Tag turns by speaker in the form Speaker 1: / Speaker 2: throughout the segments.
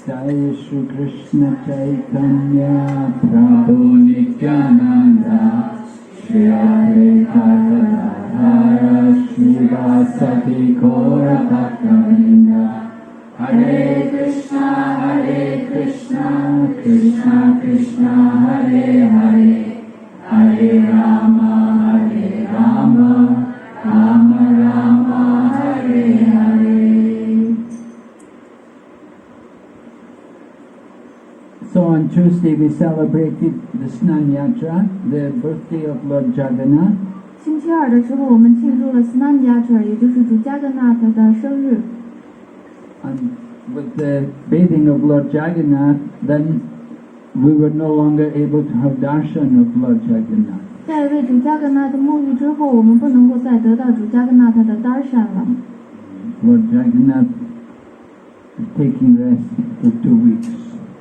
Speaker 1: Jai Shri Krishna Chaitanya Prabhu Nityananda Shri Advaita Gadadhara Shri Vasati Gaura Bhakta-vrinda Hare Krishna Krishna Krishna Hare Hare Hare Rama Rama Rama Hare Hare. So on Tuesday we celebrated the Snan Yatra, the birthday of Lord Jagannath.
Speaker 2: 星期二的时候，我们庆祝了 Snan Yatra， 也就是主加格纳特的生日。
Speaker 1: And with the bathing of Lord Jagannath, then we were no longer able to have darshan of Lord Jagannath.
Speaker 2: 在为主加格纳特沐浴之后，我们不能够再得到主加格纳特的 darshan 了。
Speaker 1: Lord Jagannath is taking rest for 2 weeks.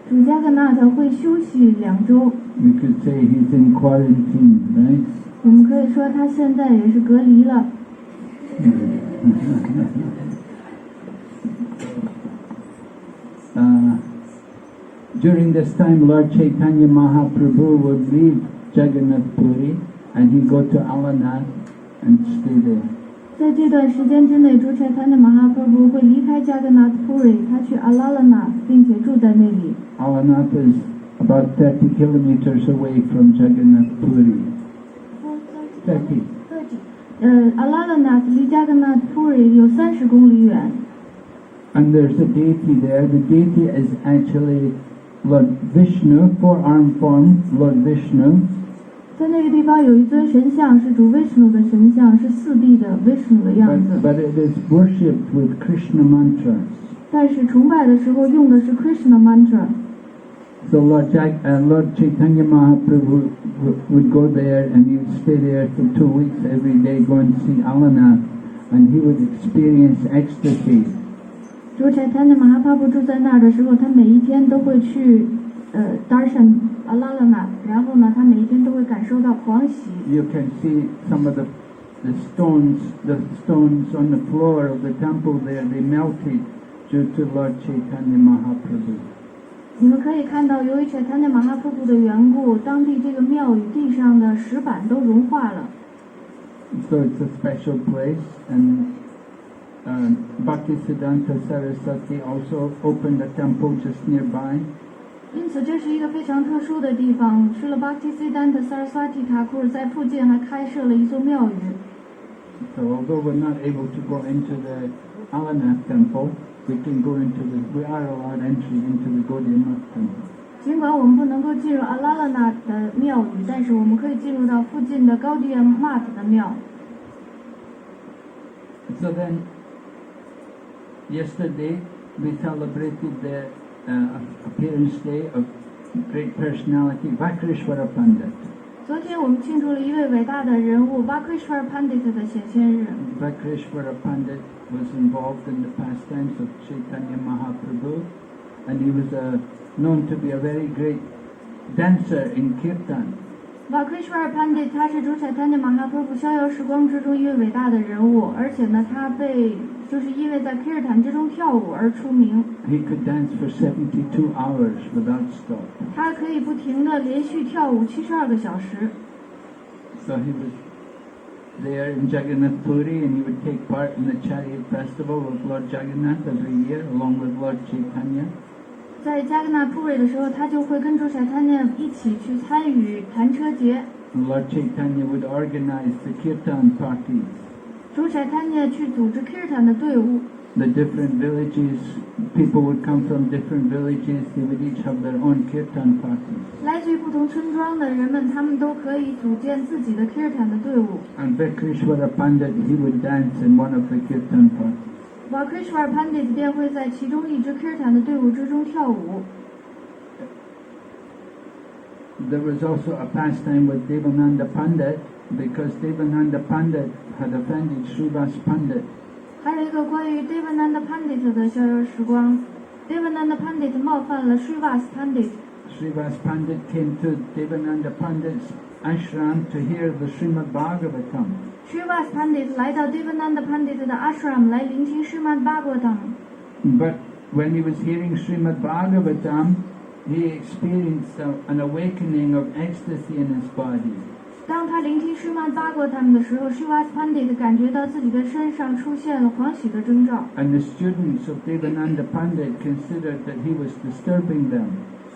Speaker 2: 主加格纳特会休息2周。
Speaker 1: We could say he's in quarantine, right?
Speaker 2: 我们可以说他现在也是隔离了。
Speaker 1: During this time, Lord Chaitanya Mahaprabhu would leave Jagannath Puri and he'd go to Alanath and stay there.
Speaker 2: 在这段时间之内，主Chaitanya Mahaprabhu会离开加格纳特 Puri， 他去 Alalanath， 并且住在那里。
Speaker 1: Alanath is about 30 kilometers away from Jagannath Puri. 30.
Speaker 2: Alalanath 离加格纳特 Puri 有30公里远。
Speaker 1: And there's a deity there. The deity is actually Lord Vishnu, 4-armed form, Lord Vishnu.
Speaker 2: 在那个地方有一尊神像，是主 Vishnu 的神像，是4臂的 Vishnu 的样子。
Speaker 1: But it is worshipped with Krishna mantras.
Speaker 2: 但是崇拜的时候用的是 Krishna mantra。So
Speaker 1: Lord Chaitanya Mahaprabhu would go there and he would stay there for 2 weeks every day, go and see Alana, and he would experience ecstasy.
Speaker 2: 主柴坦的马哈帕布住在那儿的时候，他每一天都会去darshan Alalana， 然后呢，他每一天都会感受到狂喜。
Speaker 1: You can see some of the stones on the floor of the temple there, they melted due to Lord Chaitanya Mahaprabhu.
Speaker 2: 你们可以看到，由于柴坦的马哈瀑布的缘故，当地这个庙宇地上的石板都融化了。
Speaker 1: So it's a special place, and Bhaktisiddhanta Saraswati also opened a temple just nearby.
Speaker 2: 因此，这是一个非常特殊的地方。除了 Bhaktisiddhanta Saraswati Thakur 在附近还开设了一座庙宇。
Speaker 1: So although we're not able to go into the Alanath temple, we are allowed entry into the Gaudiya Math temple.
Speaker 2: 尽管我们不能够进入阿拉拉纳的庙宇，但是我们可以进入到附近的高迪玛特的庙。
Speaker 1: So then, yesterday we celebrated the appearance day of great personality Vakrishvara Pandit.
Speaker 2: 昨天我们庆祝了一位伟大的人物 Vakrishvara Pandit 的显现日。
Speaker 1: Vakrishvara Pandit was involved in the pastimes of Chaitanya Mahaprabhu, and he was known to be a very great dancer in kirtan.
Speaker 2: Vakrishvara Pandit 他是主Chaitanya Mahaprabhu逍遥时光之中一位伟大的人物，而且呢，他就是因为在 kirtan 之中跳舞而出名。
Speaker 1: He could dance for 72 hours without stop.
Speaker 2: 他可以不停地连续跳舞72个小时。
Speaker 1: So he was there in Jagannath Puri, and he would take part in the chariot festival of Lord Jagannath every year, along with Lord Chaitanya.
Speaker 2: 在加格纳普瑞的时候，他就会跟主Chaitanya一起去参与弹车节。
Speaker 1: Lord Chaitanya would organize the kirtan parties.
Speaker 2: 主Chaitanya去组织 kirtan 的队伍。
Speaker 1: The different villages, people would come from different villages, they would each have their own kirtan parties.
Speaker 2: 来自于不同村庄的人们，他们都可以组建自己的 kirtan 的队伍。
Speaker 1: And Vakrishvara Pandit, he would dance in one of the kirtan parties.
Speaker 2: Vakrishvara Pandit 便会在其中一支 kirtan 的队伍之中跳舞。
Speaker 1: There was also a pastime with Devananda Pandit, because Devananda Pandit had offended Srivas Pandit.
Speaker 2: 还有一个关于 Devananda Pandit 的逍遥时光。Devananda Pandit 冒犯了 Srivas Pandit。Srivas
Speaker 1: Pandit came to Devananda Pandit's ashram to hear the Srimad Bhagavatam.
Speaker 2: Srivas Pandit 来到 Devananda Pandit 的 ashram 来聆听 Srimad Bhagavatam。But
Speaker 1: when he was hearing Srimad Bhagavatam, he experienced an awakening of ecstasy in his body.
Speaker 2: 当他聆听 Srimad Bhagavatam 的时候 Srivas Pandit 感觉到自己的身上出现了欢喜的征兆。
Speaker 1: And the students of Devananda Pandit considered that he was disturbing them.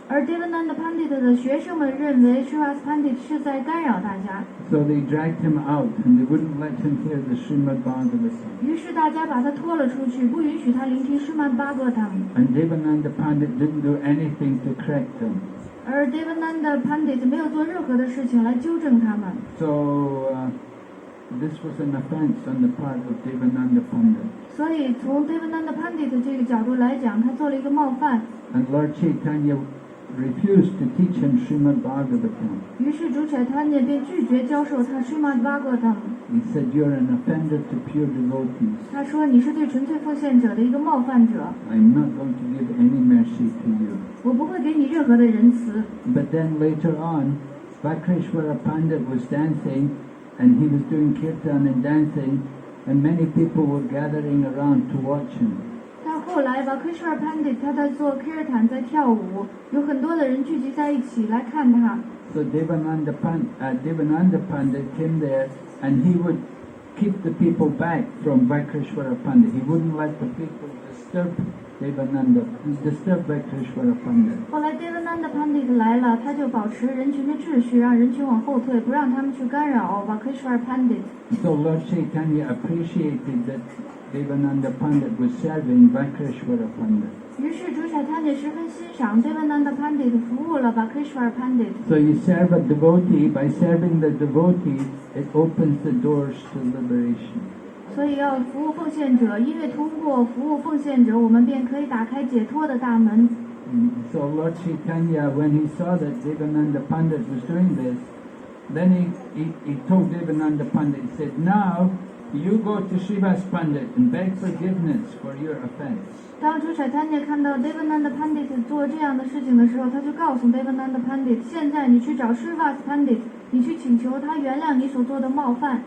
Speaker 2: 而 Devananda Pandit 的学生们认为 Srivas Pandit 是在干扰大家。
Speaker 1: So they dragged him out and they wouldn't let him hear the Srimad Bhagavatam.
Speaker 2: 于是大家把他拖了出去，不允许他聆听 Srimad Bhagavatam。
Speaker 1: And Devananda Pandit didn't do anything to correct them.
Speaker 2: 而 Devananda Pandit 没有做任何的事情来纠正他们。
Speaker 1: So this was an offense on the part of Devananda Pandit.
Speaker 2: 所以从 Devananda Pandit 这个角度来讲，他做了一个冒犯。
Speaker 1: And Lord Chaitanya refused to teach him Srimad Bhagavatam.
Speaker 2: 于是主Chaitanya便拒绝教授他 Srimad Bhagavatam。
Speaker 1: He said, "You're an offender to pure devotees.
Speaker 2: 他说你是对纯粹奉献者的一个冒犯者，
Speaker 1: I'm not going to give any mercy to you."
Speaker 2: 我不会给你任何的仁慈。
Speaker 1: But then later on, Vakrishvara Pandit was dancing, and he was doing kirtan and dancing, and many people were gathering around to watch him.
Speaker 2: 但后来Vakrishvara Pandit 他在做 kirtan 在跳舞，有很多的人聚集在一起来看他。
Speaker 1: So Devananda Pandit came there, and he would keep the people back from Vakrishvara Pandit. He wouldn't let the people disturb Vakrishvara Pandit.
Speaker 2: 后来 Devananda Pandit 来了，他就保持人群的秩序，让人群往后退，不让他们去干扰 Vakrishvara Pandit。
Speaker 1: So Lord Chaitanya appreciated that Devananda Pandit was serving Vakrishvara Pandit.
Speaker 2: 于是主Chaitanya十分欣赏 Devananda Pandit 服务了 Vakrishvara Pandit。
Speaker 1: So you serve a devotee, by serving the devotee, it opens the doors to liberation.
Speaker 2: 所以要服务奉献者，因为通过服务奉献者，我们便可以打开解脱的大门。
Speaker 1: So Lord Chaitanya, when he saw that Devananda Pandit was doing this, then he told Devananda Pandit, he said, now you go to Srivas Pandit and beg forgiveness for your offense.
Speaker 2: 当主宰贪念看到 Devananda Pandit 做这样的事情的时候，他就告诉 Devananda Pandit， 现在你去找 Srivas Pandit， 你去请求他原谅你所做的冒犯。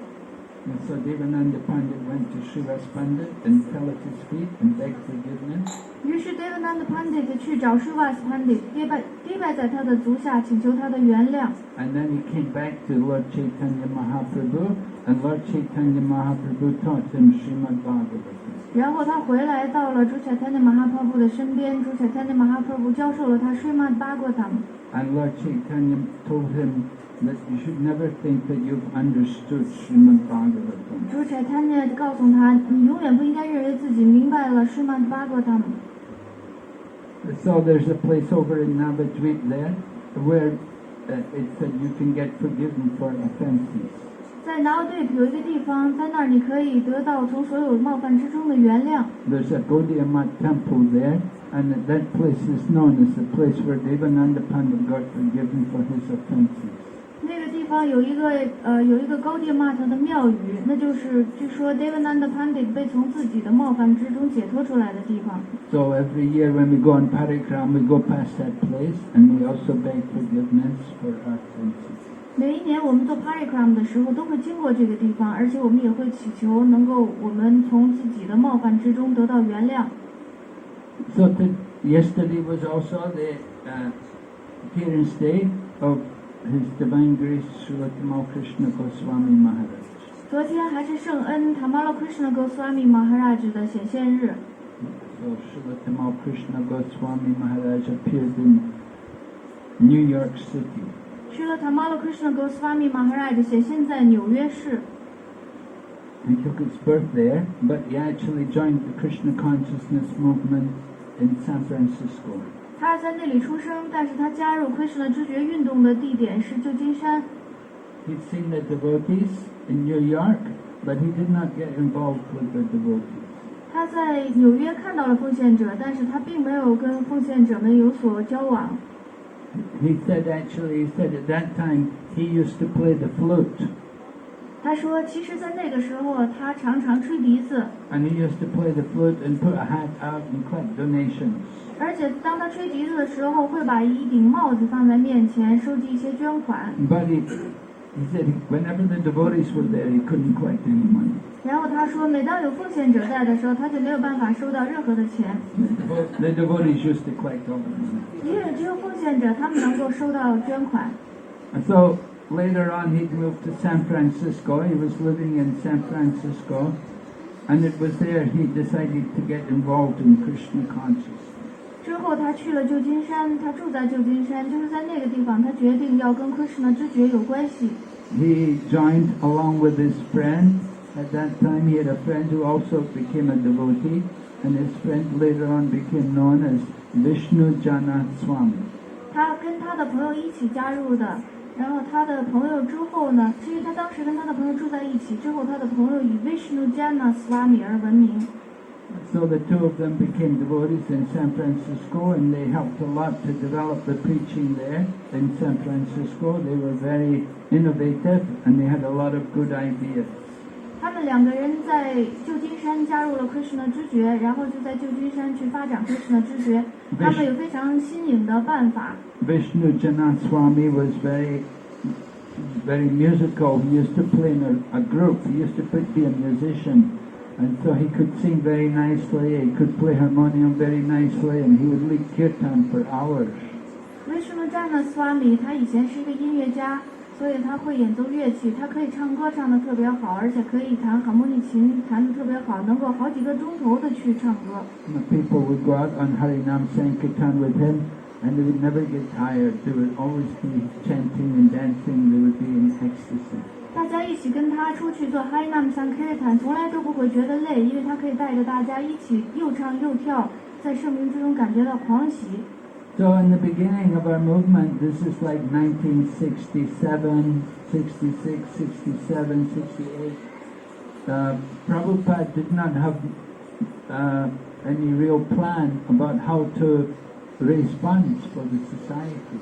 Speaker 1: And so Devananda Pandit went to Srivas Pandit and fell at his feet and begged forgiveness.
Speaker 2: 于是 Devananda Pandit 去找 Srivas Pandit， 跌拜在他的足下，请求他的原谅。
Speaker 1: And then he came back to Lord Chaitanya Mahaprabhu, and Lord Chaitanya Mahaprabhu taught him Srimad Bhagavatam.
Speaker 2: 然后他回来到了主宰贪念 Mahaprabhu 的身边，主宰贪念 Mahaprabhu 教授了他 Srimad Bhagavatam。
Speaker 1: And Lord Chaitanya told him that you should never think that you've understood Srimad Bhagavatam.
Speaker 2: 主宰贪念告诉他，你永远不应该认为自己明白了 Srimad Bhagavatam。
Speaker 1: So there's a place over in Navadvip there where it said you can get forgiven for offenses.
Speaker 2: 在拿对有一个地方，在那儿你可以得到从所有冒犯之中的原谅。
Speaker 1: There's a Gaudiya Math temple there, and that place is known as the place where Devananda Pandit got forgiven for his offenses.
Speaker 2: 那个地方有一个高地玛特的庙宇，那就是据说 Devananda Pandit 被从自己的冒犯之中解脱出来的地方。
Speaker 1: So every year when we go on parikram, we go past that place, and we also beg forgiveness for our offenses.
Speaker 2: 每一年我们做 parikram 的时候都会经过这个地方，而且我们也会祈求能够我们从自己的冒犯之中得到原谅。
Speaker 1: So yesterday was also the appearance day of His Divine Grace Srila Tamal Krishna Goswami Maharaja.
Speaker 2: 昨天还是圣恩 Tamal Krishna Goswami Maharaja 的显现日。
Speaker 1: So Srila Tamal Krishna Goswami Maharaj appeared in New York City.
Speaker 2: 去了 Tamal Krishna Goswami Maharaja 显现在纽约市。
Speaker 1: He took his birth there, but he actually joined the Krishna consciousness movement in San Francisco.
Speaker 2: 他在那里出生，但是他加入 Krishna 知觉运动的地点是旧金山。
Speaker 1: He'd seen the devotees in New York, but he did not get involved with the devotees.
Speaker 2: 他在纽约看到了奉献者，但是他并没有跟奉献者们有所交往。
Speaker 1: He said at that time he used to play the flute.
Speaker 2: 他说，其实，在那个时候，他常常吹笛子，
Speaker 1: And he used to play the flute and put a hat out and collect donations.
Speaker 2: 而且当他吹笛子的时候，会把一顶帽子放在面前，收集一些捐款。
Speaker 1: But he said whenever the devotees were there, he couldn't collect any money.
Speaker 2: 然后他说，每当有奉献者在的时候，他就没有办法收到任何的钱，
Speaker 1: The devotees used to collect all the money.
Speaker 2: 因为只有奉献者他们能够收到捐款。
Speaker 1: And so later on he moved to San Francisco. He was living in San Francisco, and it was there he decided to get involved in Krishna consciousness.
Speaker 2: 之后他去了旧金山，他住在旧金山，就是在那个地方，他决定要跟 Krishna 知觉有关系。
Speaker 1: He joined along with his friend. At that time he had a friend who also became a devotee, and his friend later on became known as Vishnu Jana Swami.
Speaker 2: 他跟他的朋友一起加入的，然后他的朋友之后呢，是因为他当时跟他的朋友住在一起，之后他的朋友以 Vishnu Jana Swami 而闻名。
Speaker 1: So the two of them became devotees in San Francisco, and they helped a lot to develop the preaching there in San Francisco. They were very innovative, and they had a lot of good ideas.
Speaker 2: 他们两个人在旧金山加入了 Krishna 知觉，然后就在旧金山去发展 Krishna 知觉。他们有非常新颖的办法。
Speaker 1: Vishnu Jana Swami was very musical. He used to play in a group. He used to be a musician. And so he could sing very nicely, he could play harmonium very nicely, and he would lead kirtan for hours.
Speaker 2: Vishnu Jana Swami 他以前是一个音乐家，所以他会演奏乐器，他可以唱歌唱得特别好，而且可以弹哈莫尼琴弹得特别好，能够好几个钟头的去唱歌。
Speaker 1: The people would go out on Harinam Sankirtan with him, and they would never get tired. They would always be chanting and dancing. They would be in ecstasy.
Speaker 2: 大家一起跟他出去做 Harinam Sankirtan， 从来都不会觉得累，因为他可以带着大家一起又唱又跳，在圣名之中感觉到狂喜。
Speaker 1: So in the beginning of our movement, this is like 1967, 66, 67, 68. Prabhupada did not have any real plan about how to raise funds for the society.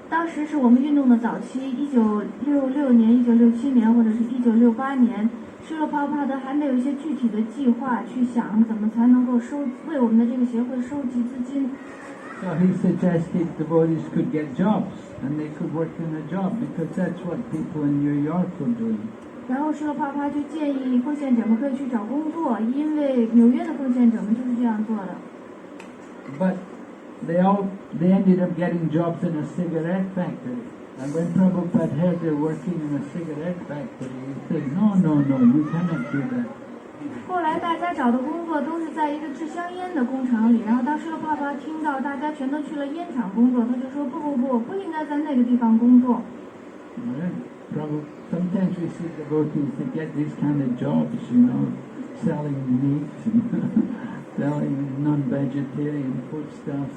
Speaker 2: 当时是我们运动的早期，1966年、1967年或者是1968年，施罗帕帕德还没有一些具体的计划去想怎么才能够为我们的这个协会收集资金。
Speaker 1: So he suggested devotees could get jobs and they could work in a job because that's what people in New York were doing.
Speaker 2: 然后施罗帕帕就建议奉献者们可以去找工作，因为纽约的奉献者们就是这样做的。
Speaker 1: But they ended up getting jobs in a cigarette factory. And when Prabhupada heard they're working in a cigarette factory, he said, no, you cannot do that.
Speaker 2: 后来大家找的工作都是在一个制香烟的工厂里，然后当时的爸爸听到大家全都去了烟厂工作，他就说不应该在那个地方工作。
Speaker 1: Sometimes we see devotees that get these kind of jobs, selling meat and selling non-vegetarian foodstuffs.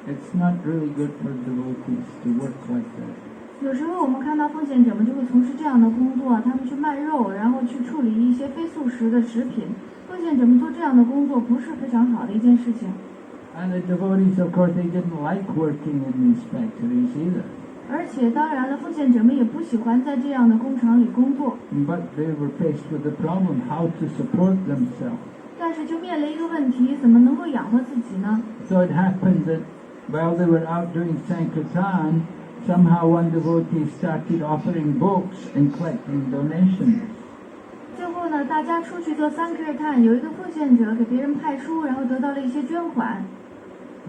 Speaker 1: It's not really good for devotees to work like that.
Speaker 2: 有时候我们看到奉献者们就会从事这样的工作，他们去卖肉，然后去处理一些非素食的食品。奉献者们做这样的工作不是非常好的一件事情。
Speaker 1: And the devotees, of course, they didn't like working in these factories either.
Speaker 2: 而且当然了，奉献者们也不喜欢在这样的工厂里工作。
Speaker 1: But they were faced with the problem how to support themselves.
Speaker 2: 但是就面临一个问题，怎么能够养活自己呢？
Speaker 1: So it happened that while they were out doing Sankirtan, somehow one devotee started offering books and collecting donations.
Speaker 2: 最后呢，大家出去做Sankirtan，有一个奉献者给别人派书，然后得到了一些捐款。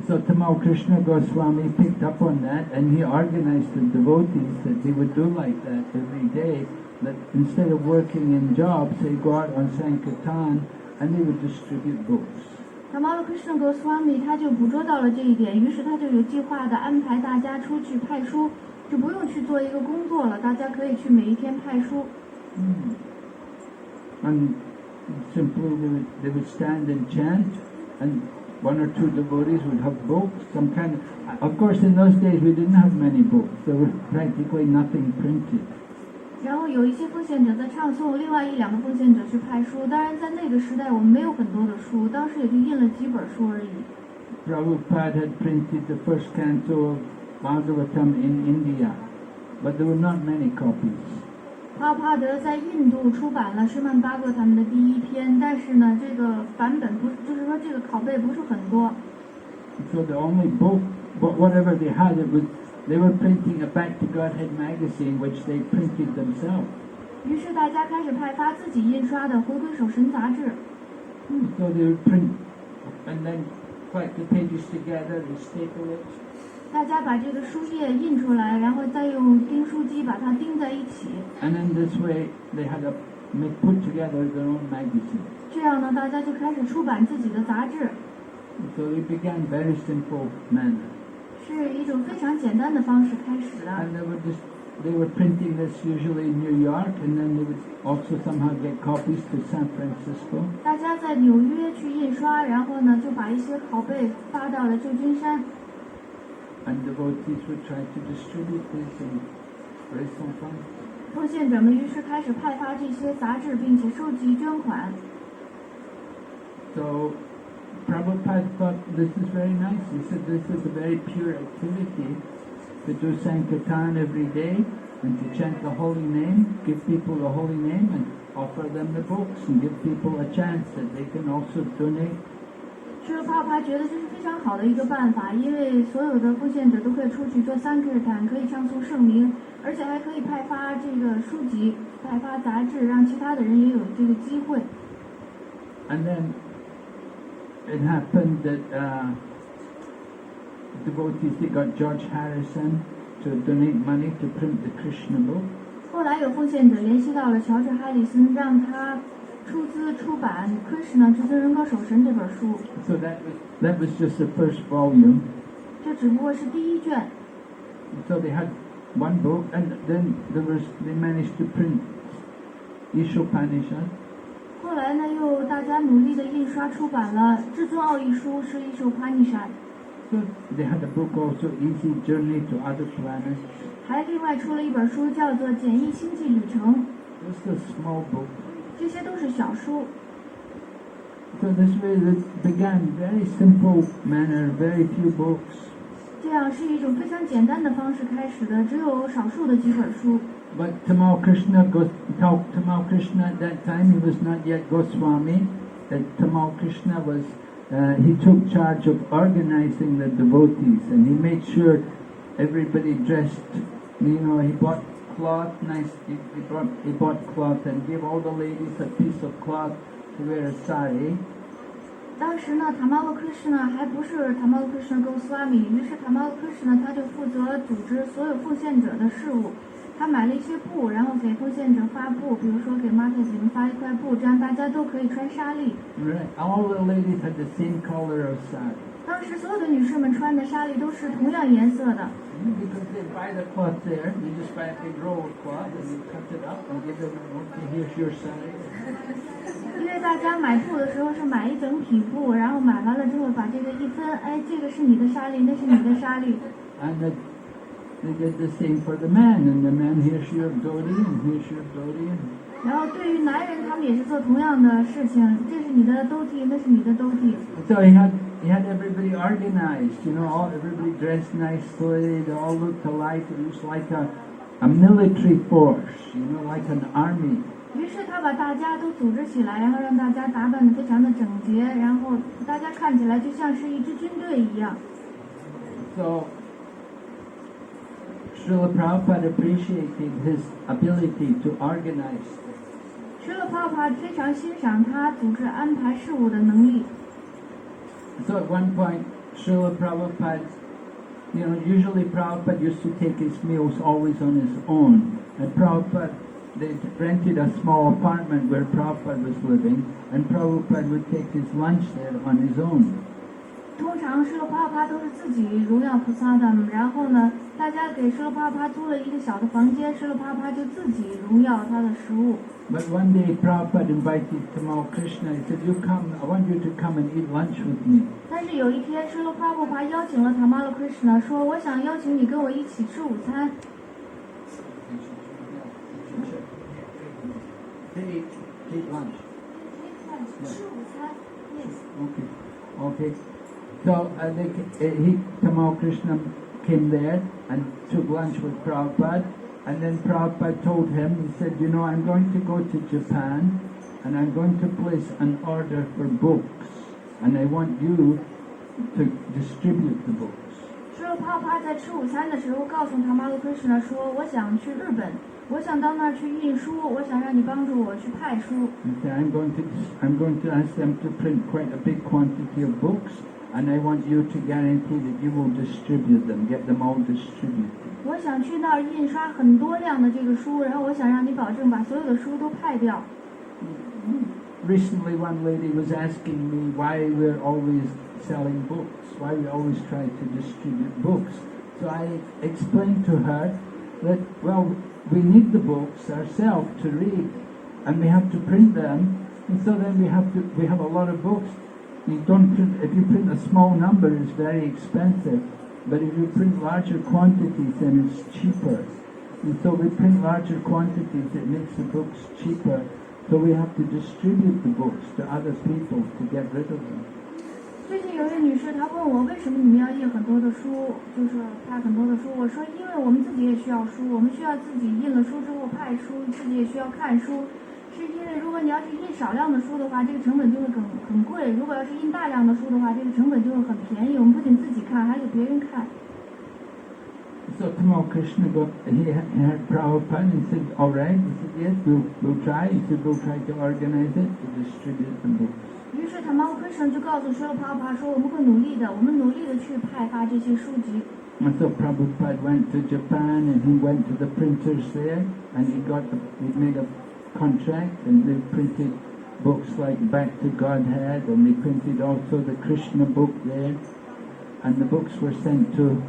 Speaker 1: So Tamal Krishna Goswami picked up on that and he organized the devotees that they would do like that every day, that instead of working in jobs, they go out on Sankirtan and they would distribute books.
Speaker 2: Tamal Krishna Goswami 他就捕捉到了这一点，于是他就有计划的安排大家出去派书，就不用去做一个工作了，大家可以去每一天派书。
Speaker 1: And simply they would stand and chant, and one or two devotees would have books, some kind of course in those days we didn't have many books, there was practically nothing printed.
Speaker 2: 然后有一些奉献者在唱诵，另外一两个奉献者去派书。当然在那个时代我们没有很多的书，当时也就印了几本书而已。
Speaker 1: Prabhupada had printed the first canto of Bhagavatam in India, but there were not many copies.
Speaker 2: 帕帕德在印度出版了《施曼巴格他们的第一篇，但是呢，这个版本不是，就是说这个拷贝不是很多。
Speaker 1: So the only book, whatever they had, they were printing a Back to Godhead magazine, which they printed themselves.
Speaker 2: 于是大家开始派发自己印刷的《回归守神》杂志。
Speaker 1: So they would print and then collect the pages together and staple it.
Speaker 2: 大家把这个书页印出来，然后再用钉书机把它钉在一起。
Speaker 1: And in this way, they had put together their own magazine.
Speaker 2: 这样呢，大家就开始出版自己的杂志。
Speaker 1: So they began very simple manner.
Speaker 2: 是一种非常简单的方式开始的。
Speaker 1: And they were printing this usually in New York, and then they would also somehow get copies to San Francisco.
Speaker 2: 大家在纽约去印刷，然后呢，就把一些拷贝发到了旧金山。
Speaker 1: And devotees would try to distribute this and raise some funds.
Speaker 2: 奉献者们于是开始派发这些杂志，并且收集捐款。
Speaker 1: So Prabhupada thought this is very nice. He said this is a very pure activity to do Sankirtan every day and to chant the holy name, give people the holy name and offer them the books and give people a chance that they can also donate.
Speaker 2: 施罗帕帕觉得这是非常好的一个办法，因为所有的奉献者都可以出去做Sankirtan，可以唱诵圣名，而且还可以派发这个书籍、派发杂志，让其他的人也有这个机会。
Speaker 1: And then it happened that devotees, they got George Harrison to donate money to print the Krishna book.
Speaker 2: 后来有奉献者联系到了乔治·哈里森，让他出资出版《Krishna 至尊人格守神》这本书。
Speaker 1: So that was just the first volume.
Speaker 2: 这只不过是第一卷。
Speaker 1: So they had one book, and then they managed to print Ishopanishad.
Speaker 2: 后来呢，又大家努力的印刷出版了《至尊奥义书》，是一首帕尼莎。
Speaker 1: So they had a book also, Easy Journey to Other Planets.
Speaker 2: 还另外出了一本书，叫做《简易星际旅程》。
Speaker 1: Just a small book.
Speaker 2: 这些都是小书。
Speaker 1: So this way it began very simple manner, very few books.
Speaker 2: 这样是一种非常简单的方式开始的，只有少数的几本书。
Speaker 1: But Tamal Krishna at that time, he was not yet Goswami. Tamal Krishna was, he took charge of organizing the devotees, and he made sure everybody dressed, he bought cloth, he bought cloth and gave all the ladies a piece of cloth to wear a sari.
Speaker 2: 当时呢，Tamal Krishna 还不是 Tamal Krishna Goswami，于是 Tamal Krishna 他就负责组织所有奉献者的事务。他买了一些布，然后给奉献者发布，比如说给妈太子们发一块布，这样大家都可以穿纱丽。
Speaker 1: Right. All the ladies had the same color of sari.
Speaker 2: 当时所有的女士们穿的纱丽都是同样颜色的。
Speaker 1: Because they buy the cloth there, you just buy a big roll of cloth and you cut it up and give them, okay, here's your sari.
Speaker 2: 因为大家买布的时候是买一整匹布，然后买完了之后把这个一分，哎，这个是你的纱丽，那是你的纱丽。
Speaker 1: And they did the same for the man, and the man, here's your dhoti, and here's your dhoti.
Speaker 2: 然后对于男人，他们也是做同样的事情，这是你的兜体，那是你的兜体。
Speaker 1: So he had everybody organized, everybody dressed nicely, they all looked alike. It was like a military force, like an army.
Speaker 2: 于是他把大家都组织起来，然后让大家打扮得非常的整洁，然后大家看起来就像是一支军队一样。
Speaker 1: So Srila Prabhupada appreciated his ability to organize.
Speaker 2: Srila Prabhupada 非常欣赏他组织安排事务的能力。
Speaker 1: So at one point, Srila Prabhupada, usually Prabhupada used to take his meals always on his own. And Prabhupada, they rented a small apartment where Prabhupada was living, and Prabhupada would take his lunch there on his own.
Speaker 2: 通常Srila Prabhupada都是自己荣耀菩萨的，然后呢，大家给Srila Prabhupada租了一个小的房间，Srila Prabhupada就自己荣耀他的食物。
Speaker 1: But one day Prabhupada invited Tamal Krishna. He said, "You come. I want you to come and eat lunch with me." 但是有一天Srila Prabhupada邀请了Tamal Krishna，说：“我想邀请你跟我一起吃午餐。” Take lunch.
Speaker 2: 吃午餐 ，yes.
Speaker 1: Okay. So Tamal Krishna came there and took lunch with Prabhupada, and then Prabhupada told him, he said, I'm going to go to Japan, and I'm going to place an order for books, and I want you to distribute the books.
Speaker 2: Srila Prabhupada 在吃午餐的时候告诉Tamal Krishna 说：“我想去日本，我想到那儿去印书，我想让你帮助我去派书。”
Speaker 1: He said, I'm going to ask them to print quite a big quantity of books, and I want you to guarantee that you will distribute them, get them all distributed.
Speaker 2: 我想去那儿印刷很多量的这个书，然后我想让你保证把所有的书都派掉。
Speaker 1: Recently, one lady was asking me why we're always selling books, why we always try to distribute books. So I explained to her that, we need the books ourselves to read, and we have to print them, and so then we have a lot of books. If you print a small number, it's very expensive, but if you print larger quantities, then it's cheaper. And so we print larger quantities, it makes the books cheaper, so we have to distribute the books to other people to get rid of them.
Speaker 2: 最近有位女士，她问我为什么你们要印很多的书，就是派很多的书。我说，因为我们自己也需要书，我们需要自己印了书之后派书，自己也需要看书。是因为如果你要是印少量的书的话，这个成本就会很贵；如果要是印大量的书的话，这个成本就会很便宜。我们不仅自己看，还给别人看。
Speaker 1: So Tamal Krishna he heard Prabhupada and said, all right. He said, yes, we'll try. He said, we'll try to organize it, to distribute the books.
Speaker 2: 于是Tamal Krishna就告诉Srila Prabhupada说，我们会努力的，我们努力的去派发这些书籍。
Speaker 1: And so Prabhupada went to Japan, and he went to the printers there, and he made a contract, and they printed books like Back to Godhead, and they printed also the Krishna book there, and the books were sent to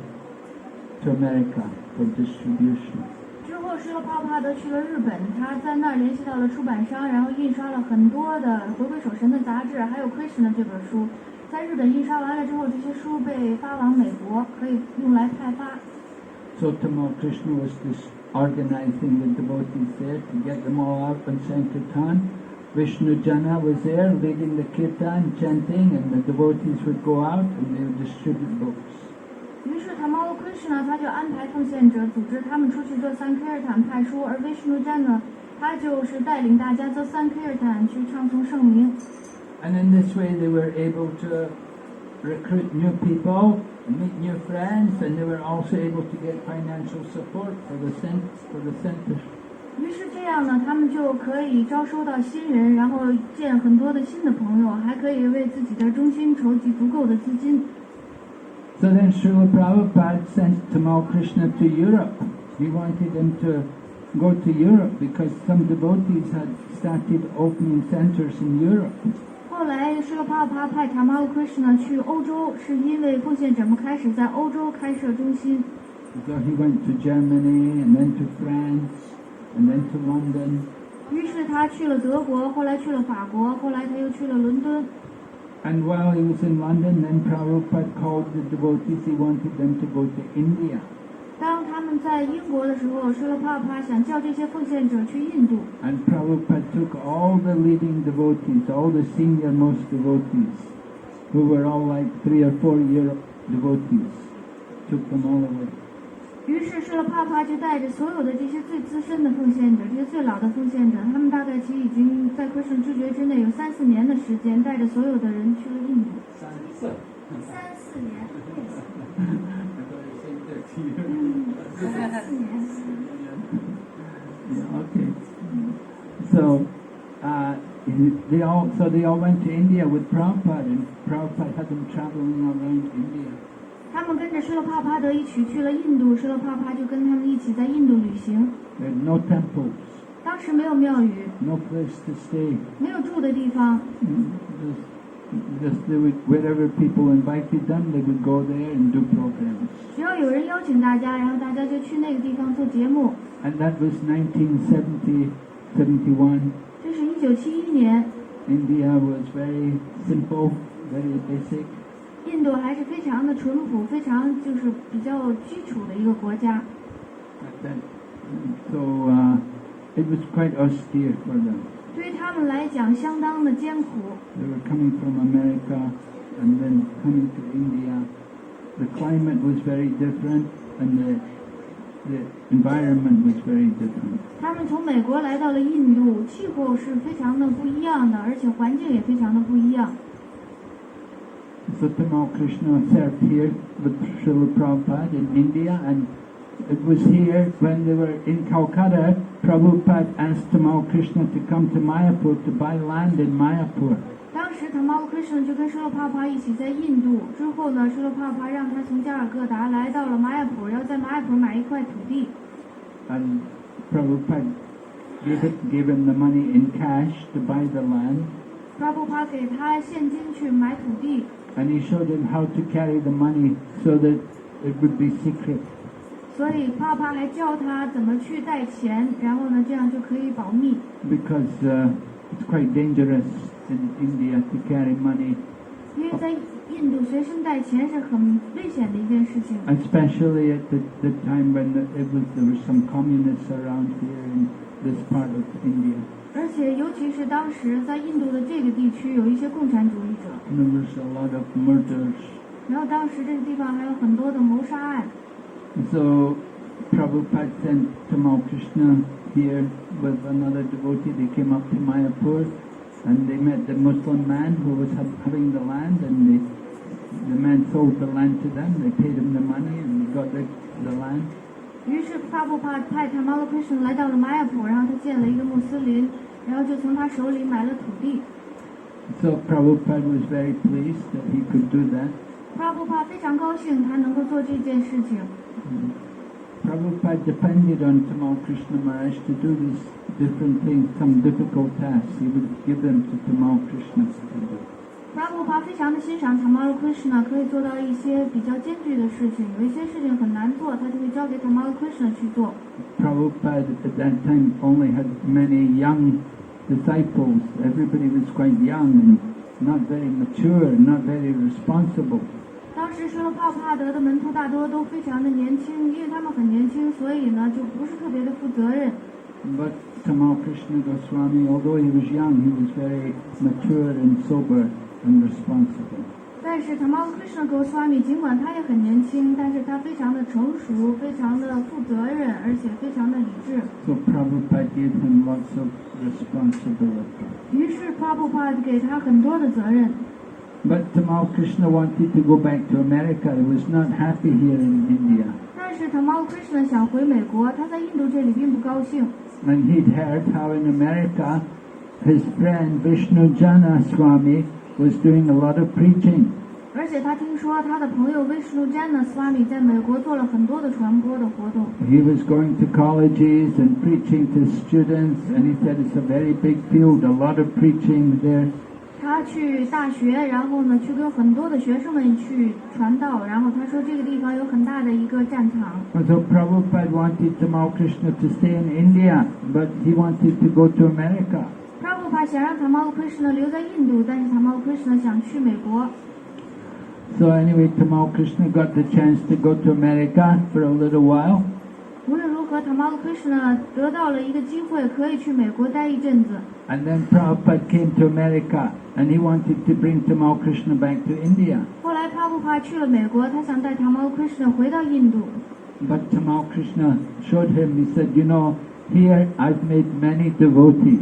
Speaker 1: America for distribution.
Speaker 2: 之后Srila Prabhupada去了日本，他在那儿联系到了出版商，然后印刷了很多的回归守神的杂志，还有 Krishna 这本书。在日本印刷完了之后，这些书被发往美国，可以用来派发。
Speaker 1: So Tamal Krishna was organizing the devotees there to get them all out on Sankirtan. Vishnu Jana was there leading the kirtan, chanting, and the devotees would go out and they would distribute books.
Speaker 2: 于是 Tamal Krishna 他就安排奉献者组织他们出去做Sankirtan派书，而 Vishnujana 他就是带领大家做Sankirtan去唱诵圣名。
Speaker 1: And in this way they were able to recruit new people, meet new friends, and they were also able to get financial support for the center.
Speaker 2: 于是这样呢，他们就可以招收到新人，然后见很多的新的朋友，还可以为自己的中心筹集足够的资金。
Speaker 1: So then Srila Prabhupada sent Tamal Krishna to Europe. He wanted him to go to Europe because some devotees had started opening centers in Europe.
Speaker 2: 后来施罗帕帕派 Tamal Krishna 去欧洲，是因为奉献者们开始在欧洲开设中心。
Speaker 1: So he went to Germany and then to France and then to London.
Speaker 2: 于是他去了德国，后来去了法国，后来他又去了伦敦。
Speaker 1: And while he was in London, then Prabhupada called the devotees. He wanted them to go to India.
Speaker 2: 当他们在英国的时候，施罗帕帕想叫这些奉献者去印度。
Speaker 1: And Prabhupada took all the leading devotees, all the senior-most devotees, who were all like 3 or 4 year devotees, took them all away.
Speaker 2: 于是施罗帕帕就带着所有的这些最资深的奉献者，这些最老的奉献者，他们大概其实已经在Krishna知觉之内有3、4年的时间，带着所有的人去了印度。3、4年。
Speaker 1: Yeah, okay. So they all went to India with Prabhupada, and Prabhupada had them traveling around India.
Speaker 2: 他们跟着施罗帕帕德一起去了印度，施罗帕帕就跟他们一起在印度旅行。
Speaker 1: They had no temples,
Speaker 2: 当时没有庙宇，
Speaker 1: no place to stay.
Speaker 2: 没有住的地方，
Speaker 1: Just they would, wherever people invited them, they would go there and do programs.
Speaker 2: 只要有人邀请大家，然后大家就去那个地方做节目。
Speaker 1: And that was 1970, 71.
Speaker 2: 这是1971年，
Speaker 1: India was very simple, very basic.
Speaker 2: 印度还是非常的淳朴，非常就是比较基础的一个国家。
Speaker 1: So it was quite austere for them.
Speaker 2: 对于他们来讲，相当的艰苦。
Speaker 1: They were coming from America and then coming to India. The climate was very different and the environment was very different.
Speaker 2: 他们从美国来到了印度，气候是非常的不一样的，而且环境也非常的不一样。
Speaker 1: So Tamal Krishna served here with Srila Prabhupada in India, and it was here when they were in Calcutta, Prabhupada asked Tamal Krishna to come to Mayapur to buy land in Mayapur.
Speaker 2: 当时 Tamal Krishna 就跟施罗帕帕一起在印度，之后呢，施罗帕帕让他从加尔各答来到了玛雅普，要在玛雅普买一块土地。
Speaker 1: And Prabhupada gave him the money in cash to buy the land.
Speaker 2: 施罗帕帕给他现金去买土地。
Speaker 1: And he showed him how to carry the money so that it would be secret.
Speaker 2: 所以帕帕还教他怎么去带钱，然后呢，这样就可以保密。
Speaker 1: Because it's quite dangerous in India to carry money.
Speaker 2: 因为在印度随身带钱是很危险的一件事情。
Speaker 1: Especially at the time when there was some communists around here in this part of India.
Speaker 2: 而且尤其是当时在印度的这个地区有一些共产主义者。
Speaker 1: There was a lot of murders.
Speaker 2: 然后当时这个地方还有很多的谋杀案。
Speaker 1: So Prabhupada sent Tamal Krishna here with another devotee. They came up to Mayapur and they met the Muslim man who was having the land, and the man sold the land to them. They paid him the money and they got the land.
Speaker 2: 于是帕布帕派Tamal Krishna来到了玛雅普，然后他见了一个穆斯林，然后就从他手里买了土地。
Speaker 1: So Prabhupada was very pleased that he could do that.
Speaker 2: 帕布帕非常高兴他能够做这件事情。
Speaker 1: Prabhupada depended on Tamal Krishna Maharaj to do these different things, some difficult tasks. He would give them to Tamal Krishna to do.
Speaker 2: 帕布帕非常的欣赏 Tamal Krishna 可以做到一些比较艰巨的事情，有一些事情很难做，他就会交给 Tamal Krishna 去做。
Speaker 1: Prabhupada at that time only had many young disciples. Everybody was quite young and not very mature, not very responsible.
Speaker 2: 当时施罗帕帕德的门徒大多都非常的年轻，因为他们很年轻，所以呢就不是特别的负责任。
Speaker 1: But Tamal Krishna Goswami, although he was young, he was very mature and sober and responsible.
Speaker 2: 但是 Tamal Krishna Goswami 尽管他也很年轻，但是他非常的成熟，非常的负责任，而且非常的理智。
Speaker 1: So Prabhupada gave him lots of responsibility.
Speaker 2: 于是 Prabhupada 给他很多的责任。
Speaker 1: But Tamal Krishna wanted to go back to America. He was not happy here in India.
Speaker 2: 但是 Tamal Krishna 想回美国，他在印度这里并不高兴。
Speaker 1: And he'd heard how in America his friend Vishnu Jana Swami was doing a lot of preaching.
Speaker 2: 而且他听说他的朋友 Vishnu Jana Swami 在美国做了很多的传播的活动。
Speaker 1: He was going to colleges and preaching to students, and he said it's a very big field, a lot of preaching there.
Speaker 2: 他去大学，然后呢，去跟很多的学生们去传道，然后他说这个地方有很大的一个战场。
Speaker 1: So Prabhupada wanted Tamal Krishna to stay in India, but he wanted to go to America.
Speaker 2: Prabhupada 想让 Tamal Krishna 留在印度，但是 Tamal Krishna 想去美国。
Speaker 1: So anyway, Tamal Krishna got the chance to go to America for a little while.
Speaker 2: 无论如何 ，Tamal Krishna 得到了一个机会，可以去美国待一阵子。
Speaker 1: And then Prabhupada came to America, and he wanted to bring Tamal Krishna back to India.
Speaker 2: 后来 Prabhupada 去了美国，他想带 Tamal Krishna 回到印度。
Speaker 1: But Tamal Krishna showed him, he said, you know, here I've made many devotees.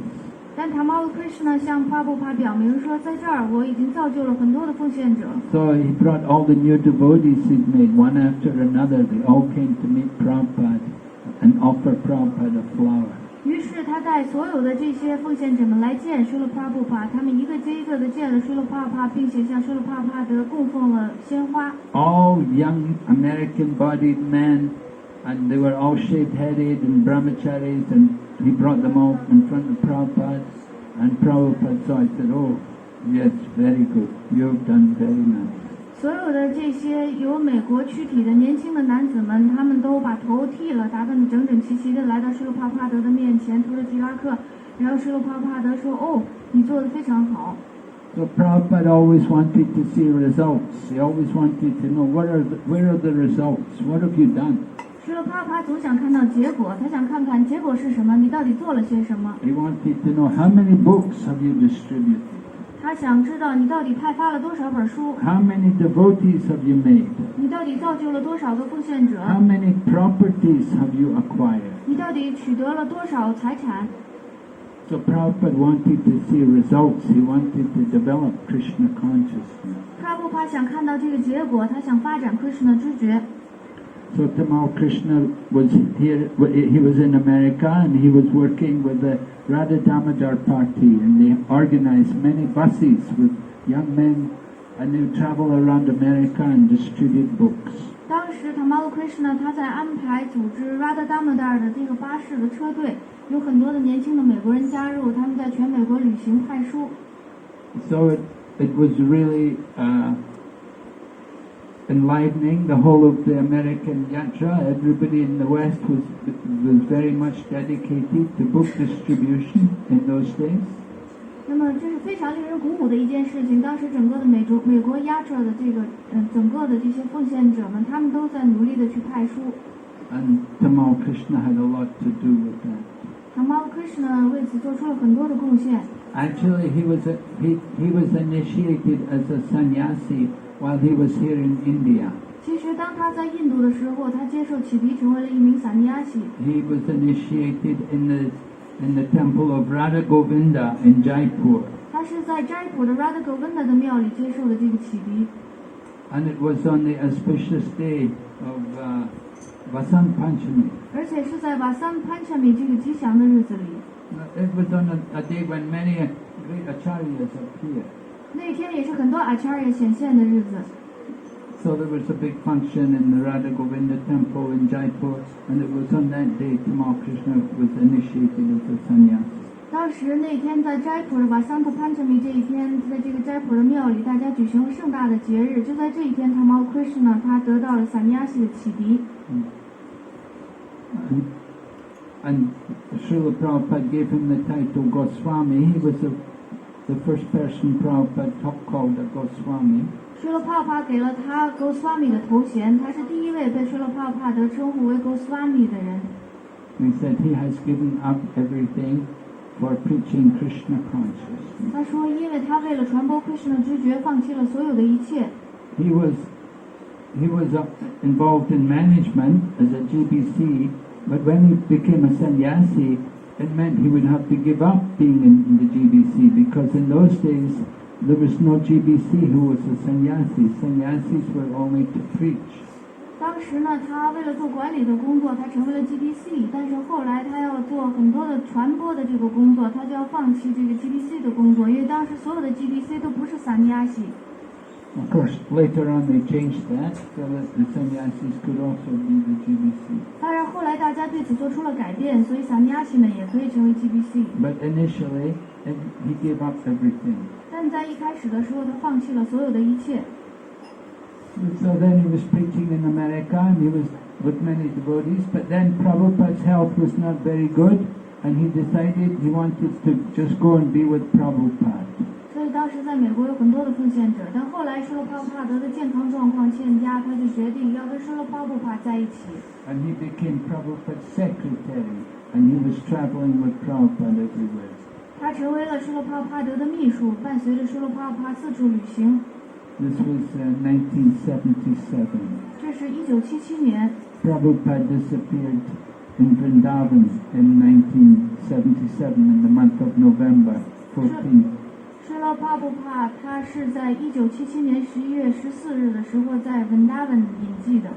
Speaker 2: 但 Tamal Krishna 向 Prabhupada 表明说，在这儿我已经造就了很多的奉献者。
Speaker 1: So he brought all the new devotees he'd made, one after another. They all came to meet Prabhupada and offer Prabhupada a flower.
Speaker 2: 于是他带所有的这些奉献者们来见Srila Prabhupada，他们一个接一个的见了Srila Prabhupada，并且向Srila Prabhupada供奉了鲜花。
Speaker 1: All young American-bodied men, and they were all shaved-headed and brahmacharis, and he brought them all in front of Prabhupada, and Prabhupada saw it and said, oh, yes, very good, you've done very nice.
Speaker 2: 所有的这些有美国躯体的年轻的男子们，他们都把头剃了，打扮得整整齐齐的来到Srila Prabhupada的面前，涂了提拉克，然后Srila Prabhupada说：“哦，你做得非常好。”
Speaker 1: So Prabhupada always wanted to see results. He always wanted to know where are the results? What have you done?
Speaker 2: Srila Prabhupada总想看到结果，他想看看结果是什么，你到底做了些什么。
Speaker 1: He wanted to know how many books have you distributed?
Speaker 2: 他想知道你到底派发了多少本书，
Speaker 1: How many devotees have you made?
Speaker 2: 你到底造就了多少个奉献者，
Speaker 1: How many properties have you acquired?
Speaker 2: 你到底取得了多少财产。
Speaker 1: So Prabhupada wanted to see results. He wanted to develop Krishna consciousness.
Speaker 2: Prabhupada 想看到这个结果，他想发展 Krishna 知觉。
Speaker 1: So Tamal Krishna was here, he was in America, and he was working with the Radha Damodar party, and they organized many buses with young men, and they would travel around America and distribute books.
Speaker 2: 当时 Tamal Krishna 他在安排组织 Radha Damodar 的这个巴士的车队，有很多的年轻的美国人加入，他们在全美国旅行派书。
Speaker 1: So it was really enlivening, the whole of the American yatra. Everybody in the West was very much dedicated to book distribution in those days.
Speaker 2: 那么这是非常令人鼓舞的一件事情。当时整个的美国 yatra 的这个整个的这些奉献者们，他们都在努力的去派书。
Speaker 1: And Tamal Krishna had a lot to do with that.
Speaker 2: Tamal Krishna 为此做出了很多的贡献。
Speaker 1: Actually, he was initiated as a sannyasi while he was here in India.
Speaker 2: 其实当他在印度的时候，他接受启迪，成为了一名萨尼亚西。
Speaker 1: He was initiated in the temple of Radha Govinda in Jaipur.
Speaker 2: 他是在斋普的 Radha Govinda 的庙里接受的这个启迪。
Speaker 1: And it was on the auspicious day of Vasant Panchami.
Speaker 2: 而且是在瓦桑潘恰米这个吉祥的日子里。
Speaker 1: It was on a day when many great acharyas appeared.
Speaker 2: 那天也是很多 acharya 显现的日子。
Speaker 1: So there was a big function in the Radha Govinda temple in Jaipur, and it was on that day Tamal Krishna was initiated as a sannyasi.
Speaker 2: 当时那天在斋普的瓦桑特潘恰米这一天，在这个斋普的庙里，大家举行了盛大的节日。就在这一天 ，Tamal Krishna 他得到了萨尼亚西的启迪。
Speaker 1: And Srila Prabhupada gave him the title Goswami. He was the first person Prabhupada called a Goswami.
Speaker 2: Srila Prabhupada 给了他 Goswami 的头衔，他是第一位被 Srila Prabhupada 称呼为 Goswami 的人。
Speaker 1: He said he has given up everything for preaching Krishna consciousness.
Speaker 2: 他说，因为他为了传播 Krishna 知觉，放弃了所有的一切。
Speaker 1: He was involved in management as a GBC, but when he became a sannyasi, it meant he would have to give up being in the GBC, because in those days there was no GBC who was a sannyasi. Sannyasis were only to preach.
Speaker 2: 当时呢，他为了做管理的工作，他成为了 GBC， 但是后来他要做很多的传播的这个工作，他就要放弃这个 GBC 的工作，因为当时所有的 GBC 都不是sannyasi。
Speaker 1: Of course, later on they changed that so that the sannyasis could also be the GBC.
Speaker 2: 当然，后来大家对此做出了改变，所以sannyasi们也可以成为 GBC。But
Speaker 1: initially, he gave up everything.
Speaker 2: 但在一开始的时候，他放弃了所有的一切。
Speaker 1: So then he was preaching in America, and he was with many devotees, but then Prabhupada's health was not very good, and he decided he wanted to just go and be with Prabhupada.
Speaker 2: 所以当时在美国有很多的奉献者，但后来施罗帕布帕德的健康状况欠佳，他就决定要跟施罗帕布帕在一起。
Speaker 1: And he became Prabhupada's secretary, and he was traveling with Prabhupada everywhere.
Speaker 2: 他成为了施罗帕布帕德的秘书，伴随着施罗帕布帕四处旅行。
Speaker 1: This was 1977.
Speaker 2: 这是1977年。
Speaker 1: Prabhupada disappeared in Vrindavan in 1977 in the month of November 14th.
Speaker 2: 施罗帕布帕他是在1977年11月14日的时候在 Vrindavan 隐迹的。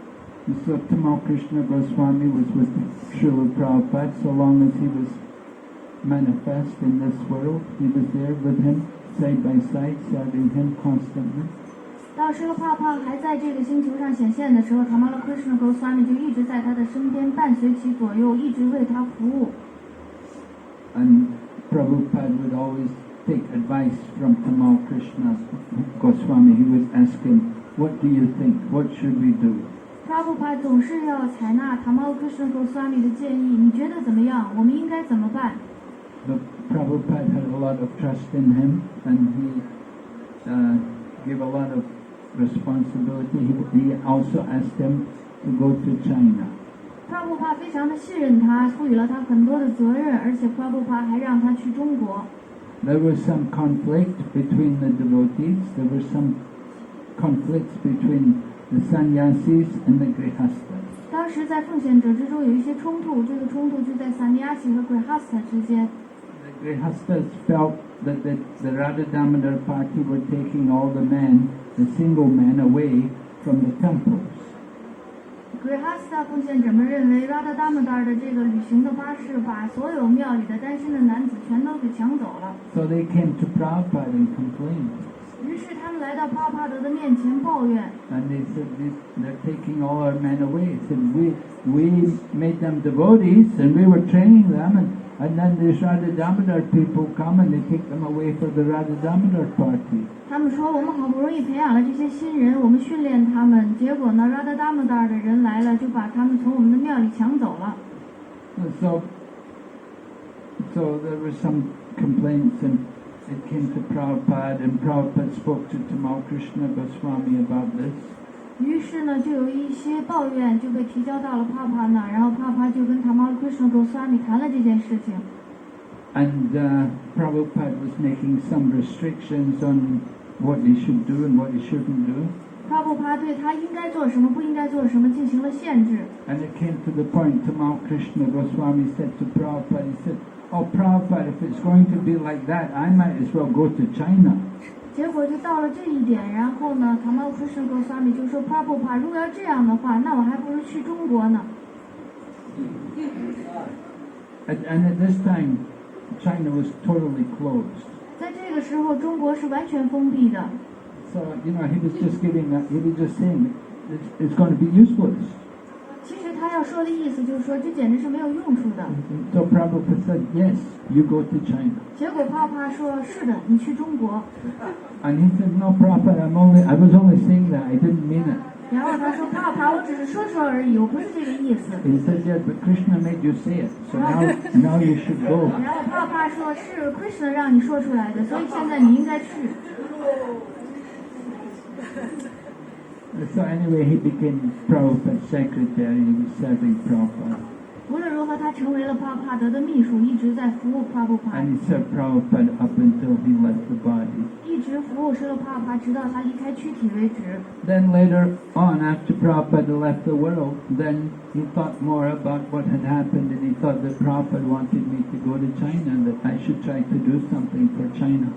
Speaker 1: So Tamal Krishna Goswami was with Srila Prabhupada so long as he was manifest in this world. He was there with him, side by side, serving him constantly.
Speaker 2: 当施罗帕布帕还在这个星球上显现的时候，Tamal Krishna Goswami 就一直在他的身边，伴随其左右，一直为他服务。
Speaker 1: And Prabhupada would always take advice from Tamal Krishna Goswami. He was asking, "What do you think? What should we do?"
Speaker 2: Prabhupada 总是要采纳 Tamal Krishna Goswami 的建议，你觉得怎么样？我们应该怎么办？
Speaker 1: But Prabhupada had a lot of trust in him, and he gave a lot of responsibility. He also asked him to go to China.
Speaker 2: Prabhupada 非常的信任他，赋予了他很多的责任，而且 Prabhupada 还让他去中国。
Speaker 1: There was some conflict between the devotees. There were some conflicts between the sannyasis and the grihastas.
Speaker 2: 当时在奉献者之中有一些冲突，这个冲突就在 sannyasi 和 grihasta 之间。
Speaker 1: The grihastas felt that the Radha Damodar party were taking all the men, the single men, away from the temples.
Speaker 2: grihasta 奉献者们认为 Radha Damodar 的这个旅行的巴士把所有庙里的单身的男子全都给抢走了。
Speaker 1: So they came to Prabhupada and complained.
Speaker 2: 于是他们来到帕帕德的面前抱怨。
Speaker 1: And they said, they're taking all our men away. He said, we made them devotees and we were training them, and then these Radha Damodar people come and they take them away for the Radha Damodar party.
Speaker 2: 他们说我们好不容易培养了这些新人，我们训练他们，结果呢，Radha Damodar 的人来了，就把他们从我们的庙里抢走了。
Speaker 1: So there were some complaints, and it came to Prabhupada, and Prabhupada spoke to Tamal Krishna Goswami about this.
Speaker 2: 于是呢，就有一些抱怨就被提交到了帕帕那，然后帕帕就跟 Tamal Krishna Goswami 谈了这件事情。
Speaker 1: And Prabhupada was making some restrictions on what he should do and what he shouldn't do.
Speaker 2: 帕布帕对他应该做什么、不应该做什么进行了限制。
Speaker 1: And it came to the point, Tamal Krishna Goswami said to Prabhupada, he said, "Oh Prabhupada, if it's going to be like that, I might as well go to China."
Speaker 2: 结果就到了这一点，然后呢 ，Tamal Krishna Goswami 就说 Prabhupada， 如果要这样的话，那我还不如去中国呢。
Speaker 1: And at this time, China was totally closed.
Speaker 2: 在这个时候，中国是完全封闭的。
Speaker 1: So, he was just saying, it's going to be useless.
Speaker 2: 其实他要说的意思就是说，这简直是没有用处的。
Speaker 1: So Prabhupada said, yes, you go to China.
Speaker 2: 结果帕帕说，是的，你去中国。
Speaker 1: And he said, no Prabhupada, I was only saying that, I didn't mean it.
Speaker 2: 然后他说，帕帕，我只是说说而已，我不是这个意思。
Speaker 1: He said, yeah, but Krishna made you say it, so now you should go.
Speaker 2: 然后帕帕说，是 Krishna 让你说出来的，所以现在你应该去。
Speaker 1: So anyway, he became Prabhupada's secretary. He was serving Prabhupada.
Speaker 2: 无论如何，他成为了帕帕德的秘书，一直在服务帕布帕，
Speaker 1: And he served Prabhupada up until he left the body.
Speaker 2: 一直服务施罗帕帕，直到他离开躯体为止。
Speaker 1: Then later on, after Prabhupada left the world, then he thought more about what had happened, and he thought that Prabhupada wanted me to go to China, and that I should try to do something for China.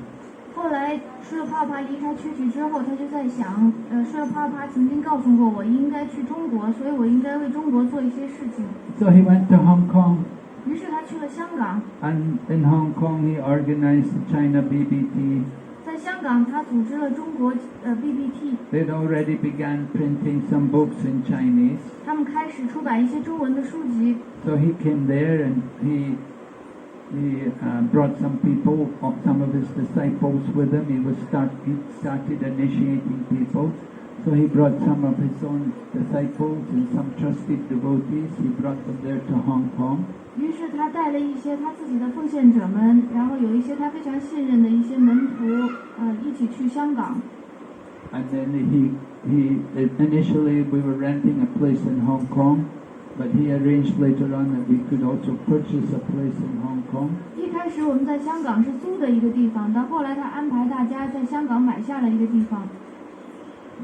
Speaker 2: 后来施罗帕帕离开躯体之后，他就在想，施罗帕帕曾经告诉过我应该去中国，所以我应该为中国做一些事情。
Speaker 1: So he went to Hong Kong,
Speaker 2: 于是他去了香港，
Speaker 1: and in Hong Kong he organized the China BBT.
Speaker 2: 在香港他组织了中国BBT，
Speaker 1: They'd already began printing some books in Chinese.
Speaker 2: 他们开始出版一些中文的书籍。
Speaker 1: So he came there and he brought some people, some of his disciples with him. He started initiating people. So he brought some of his own disciples and some trusted devotees. He brought them there to Hong Kong.
Speaker 2: 于是他带了一些他自己的奉献者们，然后有一些他非常信任的一些门徒，一起去香港。
Speaker 1: And then initially we were renting a place in Hong Kong, but he arranged later on that we could also purchase a place in Hong Kong.
Speaker 2: 一开始我们在香港是租的一个地方，到后来他安排大家在香港买下了一个地方。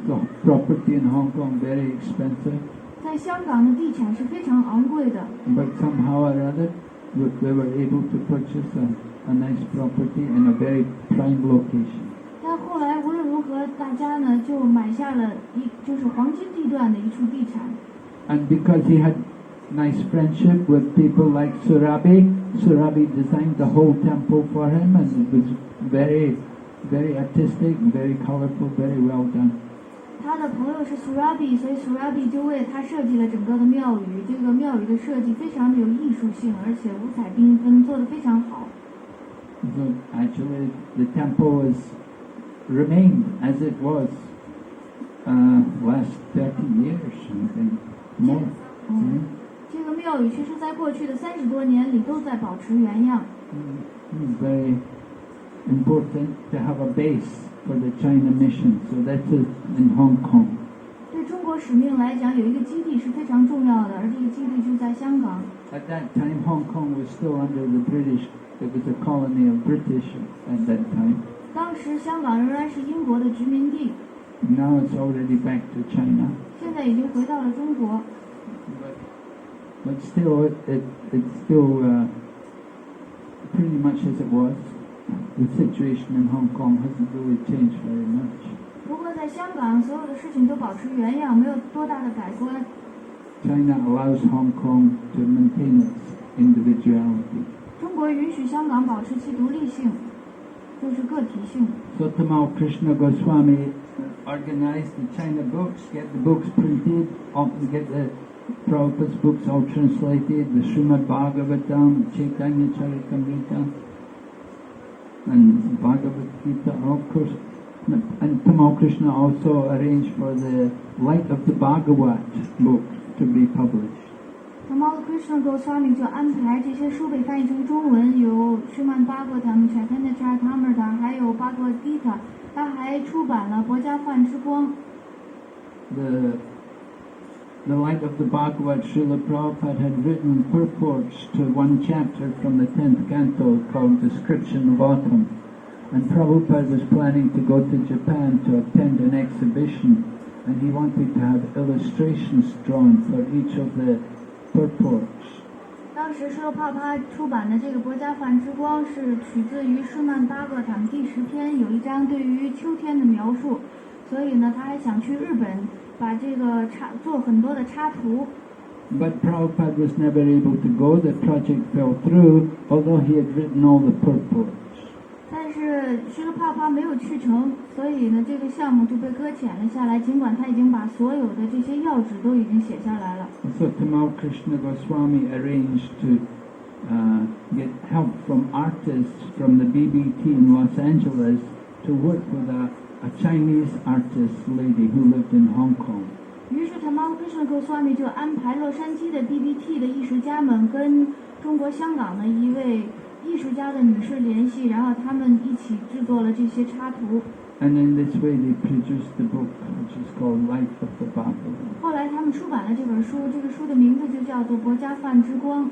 Speaker 1: The property in Hong Kong very expensive,
Speaker 2: 在香港的地产是非常昂贵的，
Speaker 1: but somehow or other we were able to purchase a nice property in a very prime location.
Speaker 2: 但后来无论如何，大家呢就买下了就是黄金地段的一处地产。
Speaker 1: And because he had nice friendship with people like Surabi designed the whole temple for him, and it was very, very artistic, very colorful, very well done.
Speaker 2: 他的朋友是 Surabi， 所以 Surabi 就为他设计了整个的庙宇。这个庙宇的设计非常的有艺术性，而且五彩缤纷，做得非常好。
Speaker 1: So actually the temple remained as it was last 30 years, something more.
Speaker 2: 这个庙宇其实在过去的30多年里都在保持原样。
Speaker 1: It's very important to have a base for the China mission, so that's it in Hong Kong.
Speaker 2: 对中国使命来讲，有一个基地是非常重要的，而这个基地就在香港。
Speaker 1: At that time, Hong Kong was still under the British. It was a colony of British at that time.
Speaker 2: 当时香港仍然是英国的殖民地，
Speaker 1: Now it's already back to China.
Speaker 2: 现在已经回到了中国。
Speaker 1: But still, it's still pretty much as it was. The situation in Hong Kong hasn't really changed very much.
Speaker 2: 不过在香港，所有的事情都保持原样，没有多大的改观。
Speaker 1: China allows Hong Kong to maintain its individuality.
Speaker 2: 中国允许香港保持其独立性，就是个体性。
Speaker 1: So Tamal Krishna Goswami organized the China books, get the books printed, get the Prabhupada's books all translated, the Srimad Bhagavatam, Chaitanya Charitamrita, and Bhagavad Gita, of course. And Tamal Krishna also arranged for the Light of the Bhagavat book to be published.
Speaker 2: Tamal Krishna Goswami 就安排这些书被翻译成中文，有 Srimad Bhagavatam、Chaitanya Charitamrita， 还有 Bhagavad Gita， 他还出版了《薄伽梵之光》。
Speaker 1: The Light of the Bhagavat, Srila Prabhupada had written purports to one chapter from the 10th canto called Description of Autumn. And Prabhupada was planning to go to Japan to attend an exhibition, and he wanted to have illustrations drawn for each of the purports.
Speaker 2: 当时施罗帕帕出版的这个《薄伽梵之光》是取自于舒曼巴格坦第10篇，有一章对于秋天的描述，所以呢，他还想去日本把这个做很多的插图。
Speaker 1: But Prabhupada was never able to go. The project fell through, although he had written all the purports.
Speaker 2: 但是施罗帕帕没有去成，所以呢，这个项目就被搁浅了下来。尽管他已经把所有的这些要旨都已经写下来了。
Speaker 1: So Tamal Krishna Goswami arranged to get help from artists from the BBT in Los Angeles to work with a Chinese artist lady who lived in Hong Kong.
Speaker 2: 于是Tamal Krishna Goswami 就安排洛杉矶的 BBT 的艺术家们跟中国香港的一位艺术家的女士联系，然后他们一起制作了这些插图。
Speaker 1: And in this way they produced the book which is called Life of the Bhagavad.
Speaker 2: 后来他们出版了这本书，这个书的名字就叫做《薄伽梵之光》。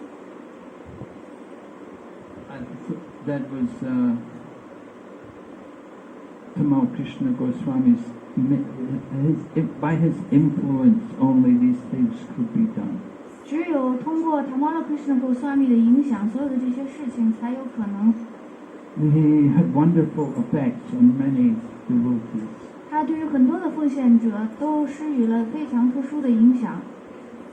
Speaker 1: And so that was Tamal Krishna Goswami's, by his influence only these things could be done.
Speaker 2: 只有通过 Tamal Krishna Goswami 的影响，所有的这些事情才有可能。
Speaker 1: He had wonderful effects on many devotees.
Speaker 2: 他对于很多的奉献者都施予了非常特殊的影响，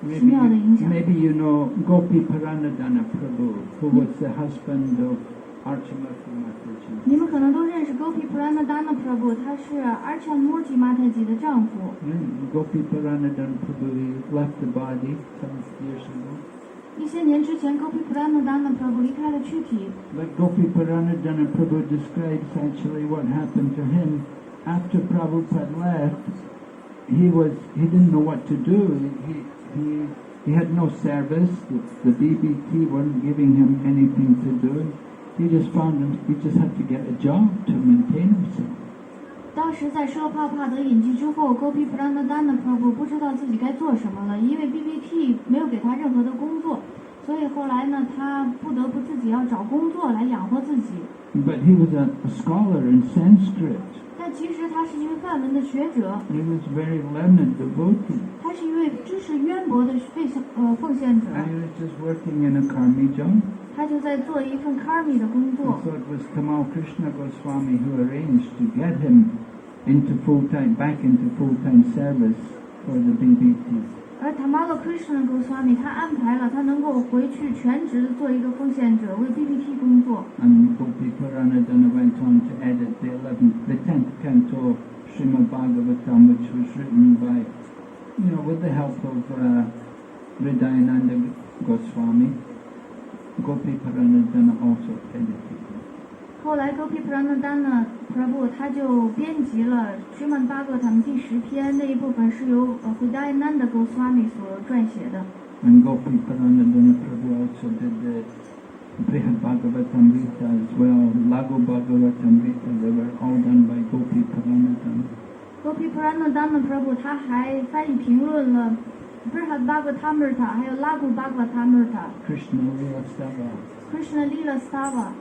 Speaker 2: 奇妙的影响。
Speaker 1: Maybe you know Gopi Paranadana Prabhu, who was the husband of Archamurti Mataji.
Speaker 2: 你们可能都认识 Gopi Paranadana Prabhu， 他是 Archamurti Mataji 的丈夫。
Speaker 1: Gopi Paranadana Prabhu, he left the body some years ago.
Speaker 2: 一些年之前 ，Gopi Paranadana Prabhu 离开了躯体。
Speaker 1: But Gopi Paranadana Prabhu describes actually what happened to him after Prabhupada left. He didn't know what to do. He had no service. The BVV weren't giving him anything to do. He just had to get a job to maintain himself.
Speaker 2: 当时在舍帕帕德隐居之后 ，Gopi Paranadana Prabhu 不知道自己该做什么了，因为 BVV 没有给他任何的工作，所以后来呢，他不得不自己要找工作来养活自己。
Speaker 1: But he was a scholar in Sanskrit.
Speaker 2: 但其实他是一位梵文的学者，
Speaker 1: He was very learned devotee.
Speaker 2: 他是一位知识渊博的奉献者。
Speaker 1: And he was just working in a karmi job.
Speaker 2: 他就在做一份 karmi 的工
Speaker 1: And
Speaker 2: 作。
Speaker 1: so it was Tamal Krishna Goswami who arranged to get him back into full-time service for the BVV.
Speaker 2: 而 Tamal Krishna Goswami 他安排了他能够回去全职做一个奉献者，为 BVV 工作。
Speaker 1: And Gopi Paranadana went on to edit the 10th canto of Srimad Bhagavatam, which was written by, with the help of Hridayananda Goswami. Gopi Paranadana also edited it.
Speaker 2: 后来 Gopi Paranadana Prabhu 他就编辑了 Srimad Bhagavatam 第10篇，那一部分是由Hridayananda Goswami 所撰写的。
Speaker 1: And Gopi Paranadana Prabhu also did the Brihad Bhagavatamrita as well, Lagu Bhagavatamrita, they were all done by Gopi Paranadana.
Speaker 2: Gopi Paranadana Prabhu 他还翻译评论了 Brihad Bhagavatamrita 还有 Lagu Bhagavatamrita
Speaker 1: Krishna Lila Stava.
Speaker 2: Krishna Lila Stava。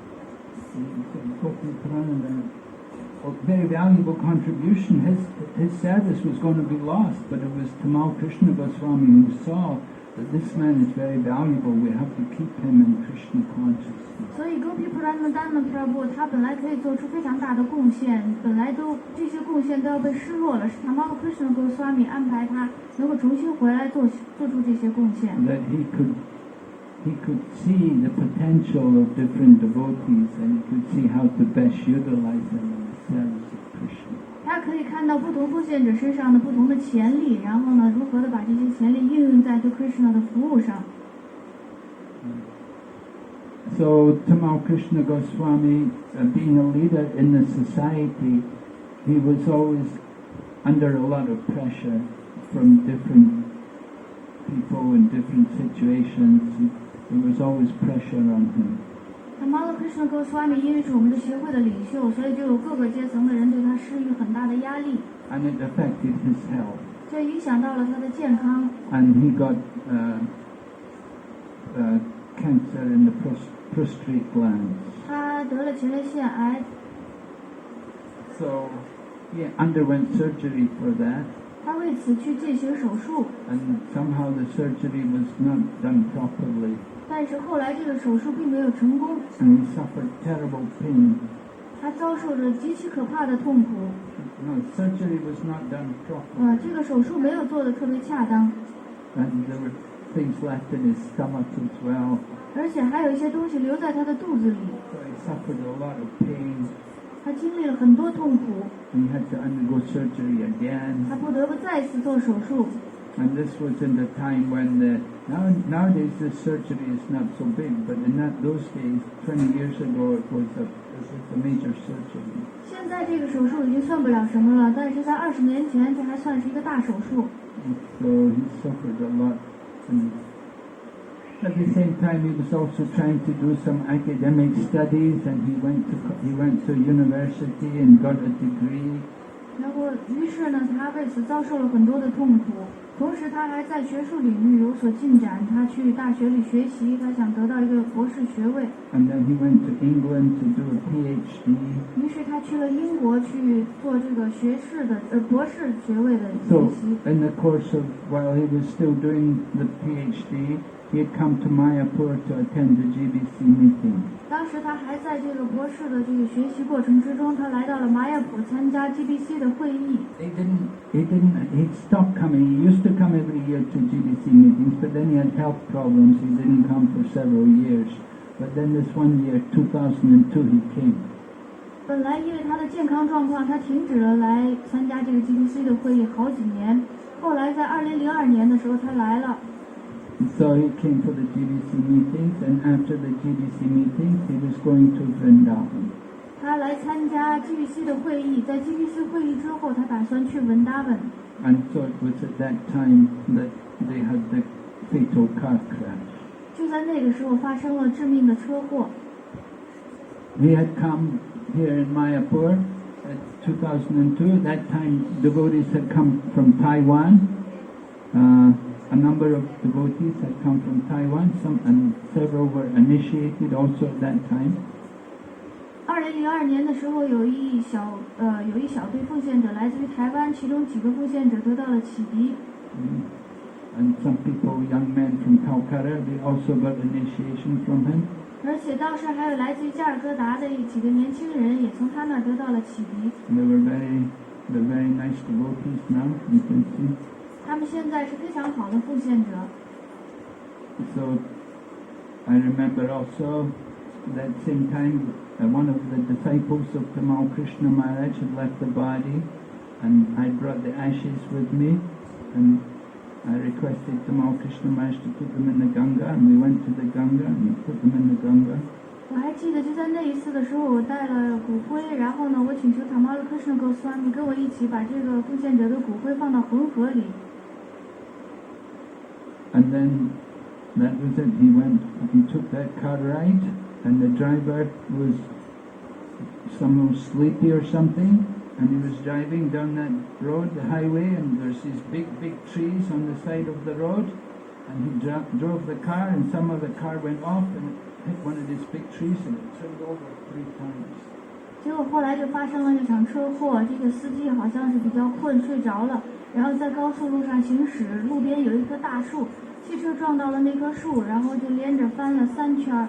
Speaker 1: Gopi Paranadana, a very valuable contribution. His service was going to be lost, but it was Tamal Krishna Goswami who saw that this man is very valuable. We have to keep him in Krishna consciousness.
Speaker 2: 所以 Gopi Paranadana Prabhu 他本来可以做出非常大的贡献，本来这些贡献都要被失落了，是 Tamal Krishna Goswami 安排他能够重新回来做出这些贡献。
Speaker 1: That he could see the potential of different devotees, and he could see how to best utilize them in the service of Krishna.
Speaker 2: 他可以看到不同奉献者身上的不同的潜力，然后呢，如何的把这些潜力应用在对 Krishna 的服务上。
Speaker 1: So Tamal Krishna Goswami, being a leader in the society, he was always under a lot of pressure from different people in different situations. There was always pressure on him.
Speaker 2: Tamal Krishna Goswami 因为是我们的协会的领袖，所以就有各个阶层的人对他施予很大的压力，
Speaker 1: And it affected his health.
Speaker 2: 这影响到了他的健康。
Speaker 1: And he got cancer in the prostate glands.
Speaker 2: 他得了前列腺癌，
Speaker 1: So he underwent surgery for that.
Speaker 2: 他为此去进行手术，
Speaker 1: And somehow the surgery was not done properly.
Speaker 2: 但是后来这个手术并没有成功，
Speaker 1: And he suffered terrible pain.
Speaker 2: 他遭受着极其可怕的痛苦。
Speaker 1: No, surgery was not done properly.
Speaker 2: 这个手术没有做得特别恰当，
Speaker 1: And there were things left in his stomach as well.
Speaker 2: 而且还有一些东西留在他的肚子里，
Speaker 1: So he suffered a lot of pain.
Speaker 2: 他经历了很多痛苦，
Speaker 1: And he had to undergo surgery again.
Speaker 2: 他不得不再次做手术。
Speaker 1: And this was in the time when nowadays this surgery is not so big, but in those days, 20 years ago, it was a major surgery.
Speaker 2: 现在这个手术已经算不了什么了，但是在20年前，这还算是一个大手术。
Speaker 1: So he suffered a lot. And At the same time, he was also trying to do some academic studies, and he went to university and got a degree.
Speaker 2: 然后，于是呢，他为此遭受了很多的痛苦。同时，他还在学术领域有所进展。他去大学里学习，他想得到一个博士学位。
Speaker 1: And then he went to England to do a PhD.
Speaker 2: 于是他去了英国去做这个博士学位的学
Speaker 1: So,
Speaker 2: 习。
Speaker 1: in the course of while he was still doing the PhD, he had come to Mayapur to attend the GBC meeting.
Speaker 2: 当时他还在这个博士的这个学习过程之中，他来到了玛雅普参加 GBC 的会议。
Speaker 1: He stopped coming. He used to come every year to GBC meetings, but then he had health problems. He didn't come for several years. But then this one year, 2002, he came.
Speaker 2: 本来因为他的健康状况，他停止了来参加这个 GBC 的会议好几年。后来在2002年的时候，他来了。
Speaker 1: So he came for the GBC meetings, and after the GBC meetings, he was going to Vrindavan.
Speaker 2: 他来参加 GBC 的会议，在 GBC 会议之后，他打算去文达本。
Speaker 1: And so it was at that time that they had the fatal car crash.
Speaker 2: 就在那个时候发生了致命的车祸。
Speaker 1: He had come here in Mayapur at 2002. At that time, devotees had come from Taiwan. A number of devotees had come from Taiwan, and several were initiated also at that time.
Speaker 2: 2002年的时候，有一小队奉献者来自于台湾，其中几个奉献者得到了启迪。
Speaker 1: And some people, young men from Calcutta, they also got initiation from him.
Speaker 2: 而且当时还有来自于加尔各答的几个年轻人，也从他那儿得到了启迪。
Speaker 1: They were very nice devotees now, you can see.
Speaker 2: 他们现在是非常好的奉献者。
Speaker 1: So I remember also that same time one of the disciples of Tamal Krishna Maharaj had left the body, and I brought the ashes with me, and I requested Tamal Krishna Maharaj to put them in the Ganga, and we went to the Ganga and put them in the Ganga.
Speaker 2: 我还记得就在那一次的时候，我带了骨灰，然后呢，我请求Tamal Krishna Goswami跟我一起把这个奉献者的骨灰放到恒河里。
Speaker 1: And then that was it. He took that car ride, and the driver was somehow sleepy or something, and he was driving down that road, the highway, and there's these big trees on the side of the road, and he drove the car, and some of the car went off and hit one of these big trees, and it turned over 3 times.
Speaker 2: 结果后来就发生了一场车祸，这个司机好像是比较困，睡着了，然后在高速路上行驶，路边有一棵大树，汽车撞到了那棵树，然后就连着翻了3圈。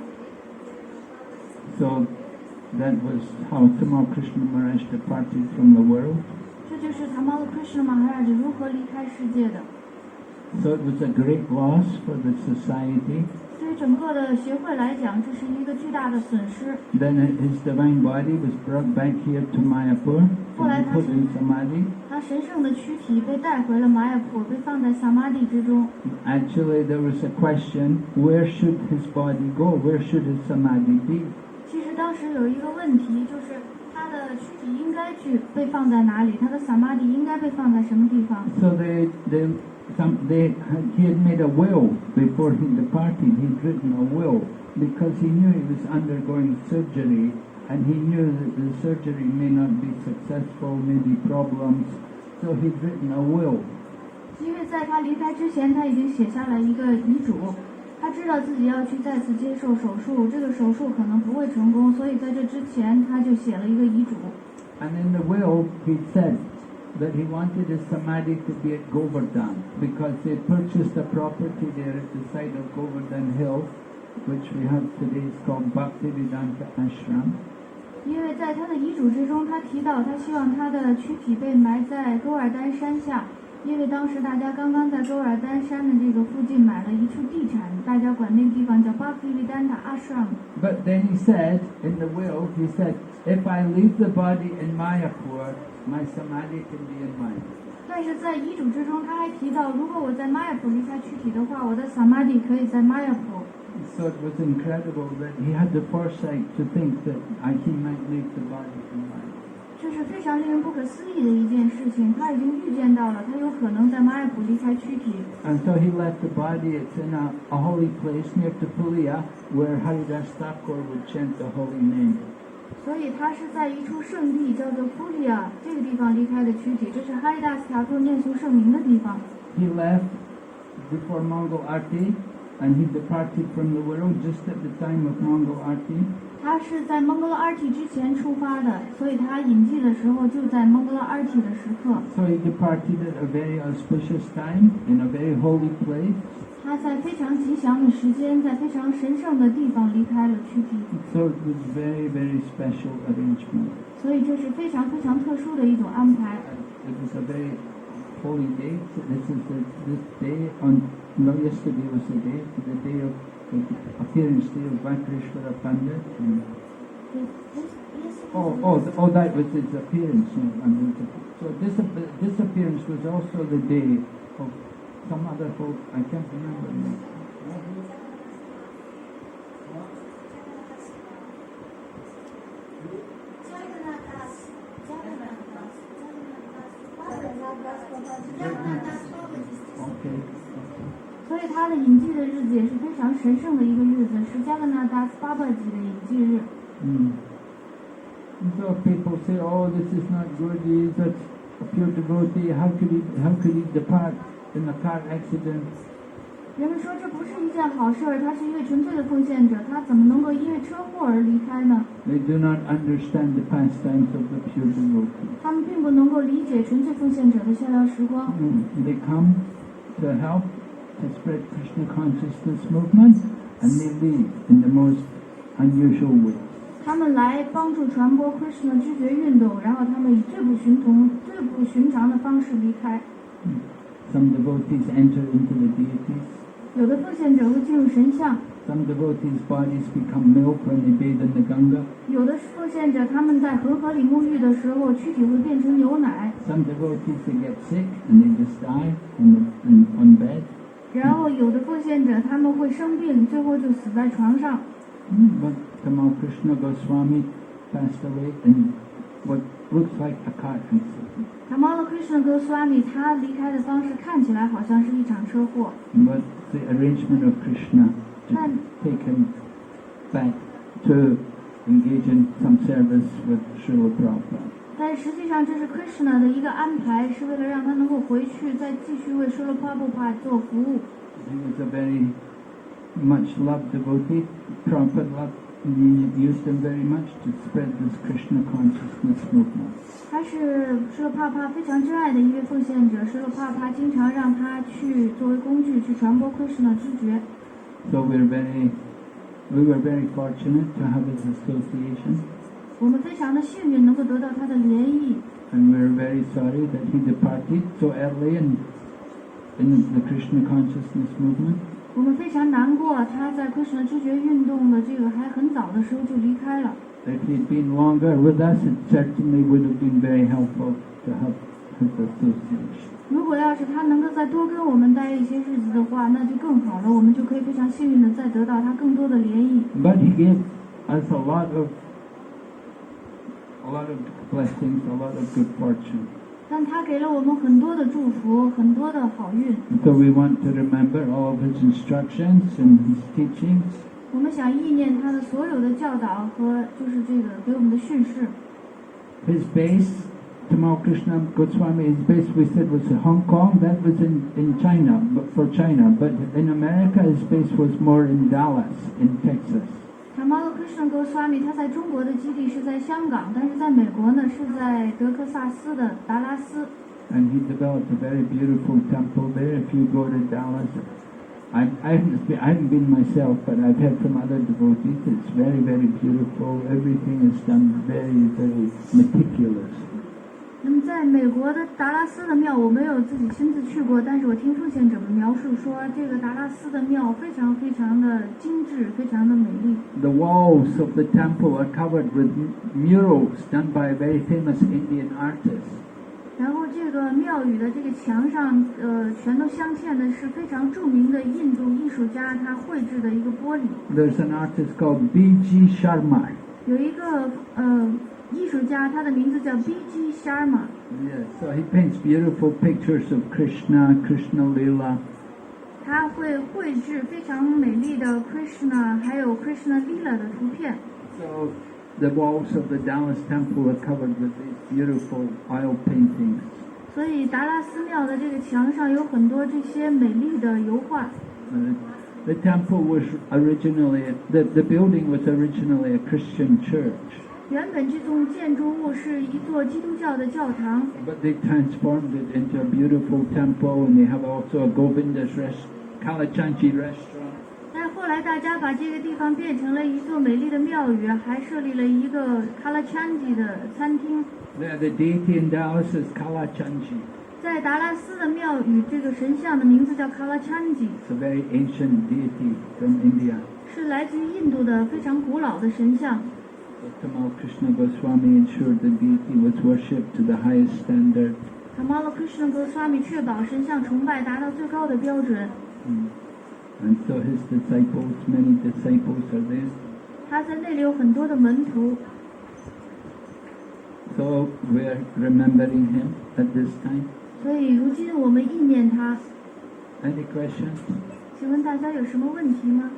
Speaker 1: So that was how Tamal Krishna Maharaj departed from the world.
Speaker 2: 这就是Tamal Krishna Maharaja如何离开世界的。
Speaker 1: So it was a great loss for the society.
Speaker 2: 对于整个的学会来讲，这是一个巨大的损失。
Speaker 1: Then his divine body was brought back here to Mayapur to be put in samadhi.
Speaker 2: 他神圣的躯体被带回了玛雅普，被放在萨玛地之中。
Speaker 1: Actually, there was a question: where should his body go? Where should his samadhi be?
Speaker 2: 其实当时有一个问题，就是他的躯体应该去被放在哪里？他的萨玛地应该被放在什么地方？
Speaker 1: So he had made a will before he departed. He'd written a will because he knew he was undergoing surgery, and he knew that the surgery may not be successful, may be problems. So he'd written a will.
Speaker 2: 因为在他离开之前，他已经写下了一个遗嘱。他知道自己要去再次接受手术，这个手术可能不会成功，所以在这之前他就写了一个遗嘱。
Speaker 1: And in the will, he said that he wanted his samadhi to be at Govardhan because they purchased a property there at the side of Govardhan Hill, which we have today is called Bhaktivedanta Ashram.
Speaker 2: 因为在他的遗嘱之中，他提到他希望他的躯体被埋在勾尔丹山下，因为当时大家刚刚在勾尔丹山的这个附近买了一处地产，大家管那个地方叫 Bhaktivedanta Ashram。
Speaker 1: But then he said, in the will, he said, if I leave the body in Mayapur, my samadhi can be in Maya.
Speaker 2: 但是在遗嘱之中，他还提到，如果我在玛雅普离开躯体的话，我的萨玛地可以在玛雅普。
Speaker 1: So it was incredible that he had the foresight to think that he might leave the body in Maya.
Speaker 2: 这是非常令人不可思议的一件事情，他已经预见到了，他有可能在马尔普离开躯体。
Speaker 1: And so he left the body. It's in a holy place near Tapulia where Haridas Thakur would chant the holy name.
Speaker 2: 所以他是在一处圣地叫做夫利亚这个地方离开的躯体，这是哈利达斯塔克念诵圣名的地方。
Speaker 1: He left before Mongol Arti and he departed from the world just at the time of Mongol Arti.
Speaker 2: 他是在蒙哥勒阿提之前出发的，所以他隐迹的时候就在蒙哥勒阿提的时刻。
Speaker 1: So he departed at a very auspicious time in a very holy place.
Speaker 2: 他在非常吉祥的时间，在非常神圣的地方离开了躯体，
Speaker 1: So it was very, very special arrangement.
Speaker 2: 所以这是非常非常特殊的一种安排。
Speaker 1: It was a very holy day. So this day on, no, yesterday was the day of the appearance day of Vakreshwara Pandit. And that was his appearance. So this appearance was also the day of some other folk. I can't remember now. 所以他的隐迹的日子也是非常神圣的一个日子，是加格纳达斯巴巴吉的隐迹日。So people say, "Oh, this is not good. He is such a pure devotee. How could he depart in a car accident?"
Speaker 2: 人们说这不是一件好事，他是一位纯粹的奉献者，他怎么能够因为车祸而离开呢？
Speaker 1: They do not understand the pastimes of the pure devotee.
Speaker 2: 他们并不能够理解纯粹奉献者的逍遥时光。
Speaker 1: They come to help to spread Krishna consciousness movement, and they leave in the most unusual way.
Speaker 2: 他们来帮助传播 Krishna 知觉运动，然后他们以最不寻常的方式离开。
Speaker 1: Some devotees enter into the deities.
Speaker 2: 有的奉献者会进入神像，
Speaker 1: Some devotees' bodies become milk when they bathe in the Ganga.
Speaker 2: 有的奉献者他们在恒河里沐浴的时候，躯体会变成牛奶。
Speaker 1: Some devotees they get sick and they just die on bed.
Speaker 2: 然后有的奉献者他们会生病，最后就死在床上。
Speaker 1: But Tamal Krishna Goswami passed away in what looks like a car accident.
Speaker 2: Tamal Krishna Goswami 他离开的方式看起来好像是一场车祸，
Speaker 1: But the arrangement of Krishna to take him back to engage in some service with Srila Prabhupada.
Speaker 2: 但实际上这是 Krishna 的一个安排，是为了让他能够回去，再继续为 Srila Prabhupada 做服务。
Speaker 1: He was a very much loved devotee. Prabhupada used him very much to spread this Krishna consciousness movement.
Speaker 2: 他是 Srila Prabhupada 非常珍爱的一位奉献者，Srila Prabhupada 经常让他去作为工具去传播 Krishna 知觉。
Speaker 1: So we were very fortunate to have his association.
Speaker 2: 我们非常的幸运能够得到他的联谊，
Speaker 1: And we're very sorry that he departed so early in the Krishna consciousness movement.
Speaker 2: 我们非常难过，他在 Krishna 知觉运动的这个还很早的时候就离开了。
Speaker 1: If he'd been longer with us, it certainly would have been very helpful to have his association.
Speaker 2: 如果要是他能够再多跟我们待一些日子的话，那就更好了，我们就可以非常幸运的再得到他更多的联谊。
Speaker 1: But he gave us a lot of blessings, a lot of good fortune.
Speaker 2: 但他给了我们很多的祝福，很多的好运。
Speaker 1: So we want to remember all of his instructions and his teachings.
Speaker 2: 我们想意念他的所有的教导和就是这个给我们的训示。
Speaker 1: His base, Tamal Krishna Goswami, his base we said was in Hong Kong. That was in China, but for China. But in America, his base was more in Dallas, in Texas.
Speaker 2: Tamal Krishna Goswami 他在中国的基地是在香港，但是在美国呢是在德克萨斯的达拉斯。
Speaker 1: And he developed a very beautiful temple there. If you go to Dallas, I haven't been myself, but I've heard from other devotees. It's very, very beautiful. Everything is done very, very meticulous.
Speaker 2: 那么在美国的达拉斯的庙，我没有自己亲自去过，但是我听奉献者们描述说，这个达拉斯的庙非常非常的精致，非常的美丽。
Speaker 1: The walls of the temple are covered with murals done by a very famous Indian artist.
Speaker 2: 然后这个庙宇的这个墙上，全都镶嵌的是非常著名的印度艺术家他绘制的一个玻璃。
Speaker 1: There's an artist called B.G. Sharma.
Speaker 2: 有一个艺术家，他的名字叫 B.G. Sharma。
Speaker 1: Yeah, so he paints beautiful pictures of Krishna, Krishna Lila.
Speaker 2: 他会绘制非常美丽的 Krishna 还有 Krishna Lila 的图片。
Speaker 1: So the walls of the Dallas temple are covered with these beautiful oil paintings.
Speaker 2: 所以达拉斯庙的这个墙上有很多这些美丽的油画。
Speaker 1: The temple was originally, the building was originally a Christian church.
Speaker 2: 原本这栋建筑物是一座基督教的教堂，
Speaker 1: But they transformed it into a beautiful temple, and they have also a Govinda's Kalachanji restaurant.
Speaker 2: 但后来大家把这个地方变成了一座美丽的庙宇，还设立了一个 Kalachanji 的餐厅。
Speaker 1: The deity in Dallas is Kalachanji.
Speaker 2: 在达拉斯的庙宇，这个神像的名字叫 Kalachanji，
Speaker 1: It's a very ancient deity from India.
Speaker 2: 是来自于印度的非常古老的神像。
Speaker 1: So Tamal Krishna Goswami ensured the deity was worshipped to the highest standard.
Speaker 2: Tamal Krishna Goswami 确保神像崇拜达到最高的标准。
Speaker 1: And so his disciples, many disciples are there.
Speaker 2: 他在那里有很多的门徒，
Speaker 1: So we're remembering him at this time.
Speaker 2: 所以如今我们纪念他。
Speaker 1: Any questions?
Speaker 2: 请问大家有什么问题吗？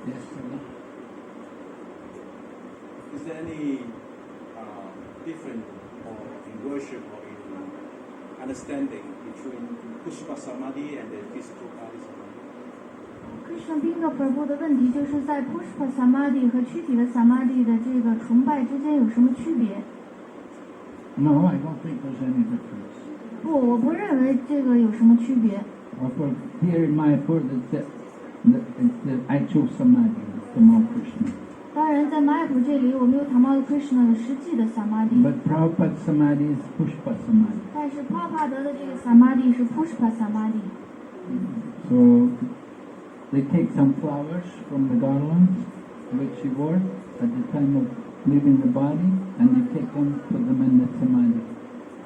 Speaker 1: Yes, sir.
Speaker 3: Is there any difference or in worship or in understanding between Pushpa Samadhi and the physical body Samadhi?
Speaker 2: Krishna Binga Prabhu 的问题就是在 Pushpa Samadhi 和躯体的 Samadhi 的这个崇拜之间有什么区别？
Speaker 1: No, I don't think there's any difference.
Speaker 2: 不，我不认为这个有什么区别。
Speaker 1: Well, for here in Mayapur, it's the actual samadhi, Tamal Krishna.
Speaker 2: 当然，在马雅普这里，我们有 Tamal Krishna 的实际的 Samadhi，
Speaker 1: But Prabhupada's samadhi is Pushpa samadhi.
Speaker 2: 但是帕帕德的这个 Samadhi 是 Pushpa Samadhi。
Speaker 1: So they take some flowers from the garlands which he wore at the time of leaving the body, and they take them, put them in the samadhi.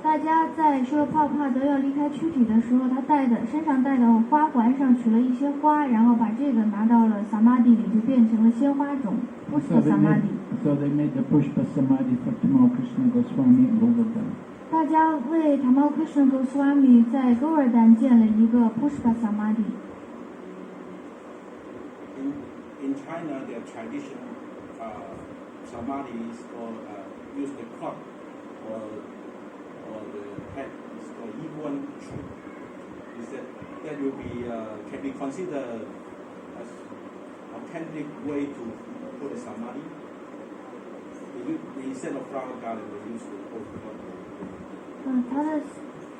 Speaker 2: 大家在说帕帕德要离开躯体的时候，他身上带的花环上取了一些花，然后把这个拿到了 Samadhi 里，就变成了鲜花种 Pushpa Samadhi。
Speaker 1: So they made the Pushpa samadhi for Tamal Krishna Goswami in Govardhan.
Speaker 2: 大家为 Tamal Krishna Goswami 在勾尔丹建了一个 Pushpa Samadhi。
Speaker 3: In China, their tradition samadhis or use the clock or the head is called Yihuan Chu. Is that will be can be considered as authentic way to put a samadhi? Instead of flower garden, they use the old clock.
Speaker 2: 他的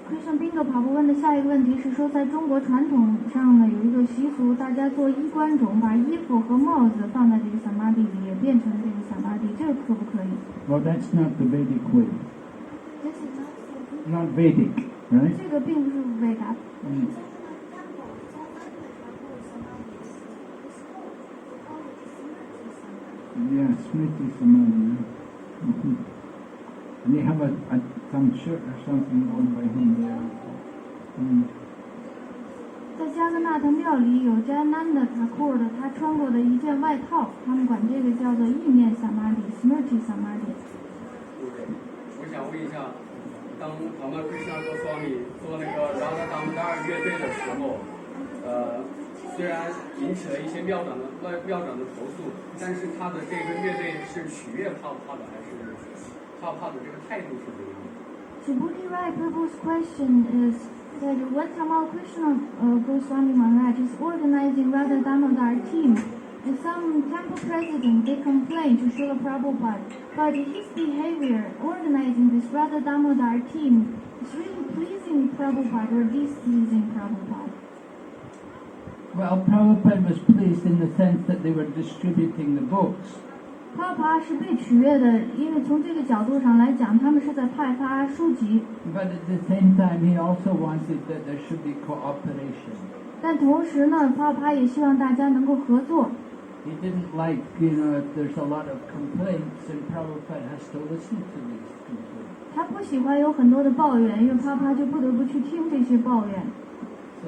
Speaker 2: Krishna Binga 跑步问的下一个问题是说，在中国传统上呢有一个习俗，大家做衣冠冢，把衣服和帽子放在这个 Samadhi 里，也变成这个 Samadhi， 这个可不可以？
Speaker 1: Well, that's not the Vedic way. Not Vedic, right?
Speaker 2: 这个并不是伟达。
Speaker 1: Yeah, Smriti Samadhi. And they have some shirt or something owned by him there.
Speaker 2: 在加格纳特庙里有加南的塔库尔的他穿过的一件外套，他们管这个叫做意念 Samadhi、Smriti Samadhi。
Speaker 4: 我想问一下，当Tamal Krishna Goswami 做那个 Radha Damodar 乐队的时候，虽然引起了一些庙长的投诉，但是他的这个乐队是取悦帕的，还是帕的这个态度是怎样的？
Speaker 2: Shubhuti Rai Prabhu's question is that when Tamal Krishna Goswami Maharaj is organizing Radha Damodar team, and some temple president they complain to Srila Prabhupada, but his behavior organizing this Radha Damodar team is really pleasing Prabhupada or displeasing Prabhupada.
Speaker 1: Well, Prabhupada was pleased in the sense that they were distributing the books.
Speaker 2: 帕帕是被取悦的，因为从这个角度上来讲，他们是在派发书籍。
Speaker 1: But at the same time, he also wanted that there should be cooperation.
Speaker 2: 但同时呢，帕帕也希望大家能够合作。
Speaker 1: He didn't like, if there's a lot of complaints, and Prabhupada has to listen to these complaints.
Speaker 2: 他不喜欢有很多的抱怨，因为帕帕就不得不去听这些抱怨。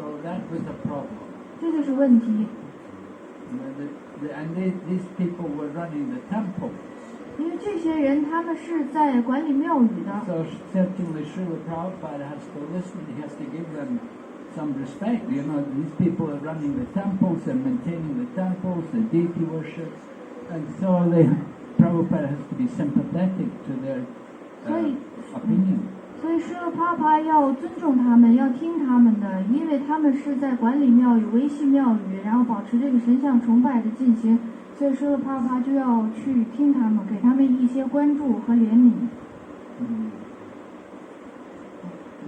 Speaker 1: So that was a problem.
Speaker 2: 这就是问题。
Speaker 1: And these people were running the temple.
Speaker 2: 因为这些人他们是在管理庙宇的，
Speaker 1: So certainly Srila Prabhupada has to listen, he has to give them some respect. You know, these people are running the temples, they're maintaining the temples, the deity worship, and so Prabhupada has to be sympathetic to their opinion.
Speaker 2: 所以施乐帕帕要尊重他们，要听他们的，因为他们是在管理庙宇、维系庙宇，然后保持这个神像崇拜的进行。所以施乐帕帕就要去听他们，给他们一些关注和怜悯。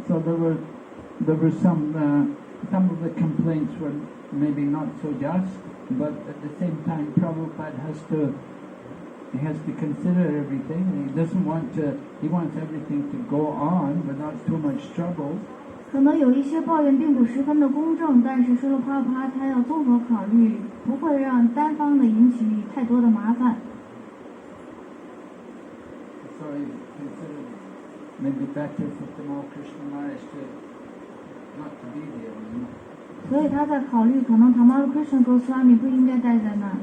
Speaker 1: So there were some of the complaints were maybe not so just, but at the same time Prabhupada has to consider everything. He wants everything to go on without too much trouble.
Speaker 2: 可能有一些抱怨并不十分的公正，但是施乐帕帕他要综合考虑，不会让单方的引起太多的麻烦。
Speaker 1: So he considered maybe better for Tamal Krishna Maharaj not to be there. You know?
Speaker 2: 所以他在考虑，可能 Tamal Krishna Goswami 不应该待在那儿。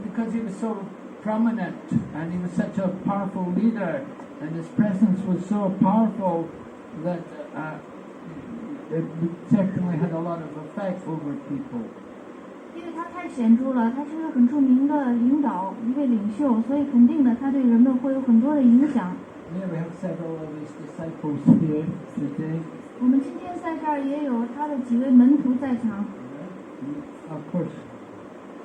Speaker 1: Because he was so prominent and he was such a powerful leader and his presence was so powerful that it certainly had a lot of effect over people.
Speaker 2: 因为他太显著了，他是一个很著名的领导，一位领袖，所以肯定的，他对人们会有很多的影响。
Speaker 1: Here we have several of his disciples here today.
Speaker 2: 我们今天在这儿也有他的几位门徒在场。
Speaker 1: Of course,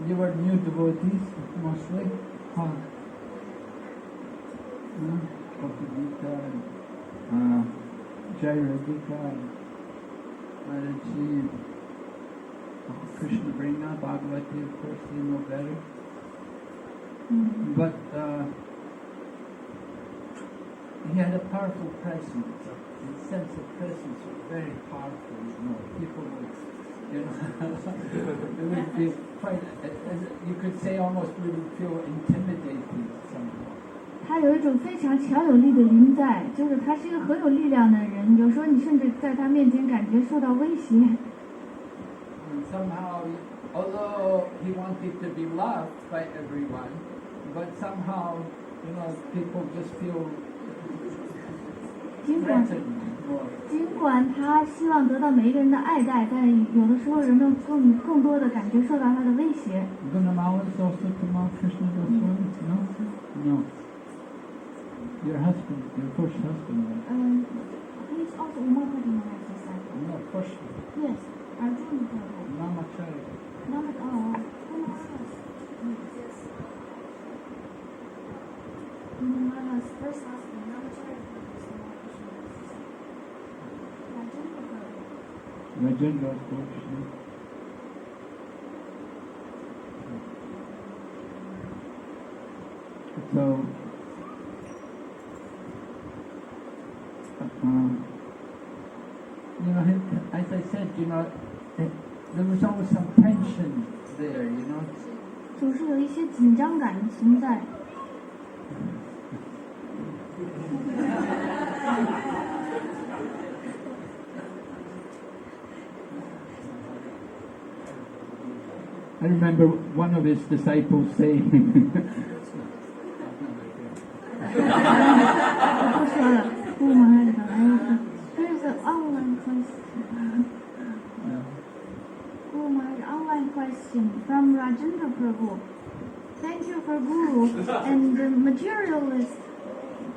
Speaker 1: you were new devotees mostly. Gita, Jairadika, Maharaja, Krishna Brina, Bhagavati, of course, you know better. But he had a powerful presence. His sense of presence was very powerful. You know, people would, it would be quite, you could say, almost we would feel intimidated somehow.
Speaker 2: 他有一种非常强有力的灵在，就是他是一个很有力量的人，有时候你甚至在他面前感觉受到威胁。
Speaker 1: And somehow, although he wanted to be loved by everyone, but somehow, people just feel threatened more.
Speaker 2: 尽管他希望得到每一个人的爱戴，但有的时候人们更多的感觉受到他的威胁。
Speaker 1: Tamal is also Tamal Krishna Goswami? No. Your husband, your first husband.
Speaker 2: He's also Maharaja disciple.
Speaker 1: No, first.
Speaker 2: Yes, Arjuna Prabhu.
Speaker 1: Namacharya.
Speaker 2: Yes. Maharaja's first husband, Namacharya Prabhu.
Speaker 1: Rajendra Krishna. So, as I said, there was always some tension there,
Speaker 2: 总是有一些紧张感存在。
Speaker 1: I remember one of his disciples saying,
Speaker 2: 我不说了，不忙了。There's an online question. Online question from Rajendra Prabhu. Thank you for Guru and the materialists.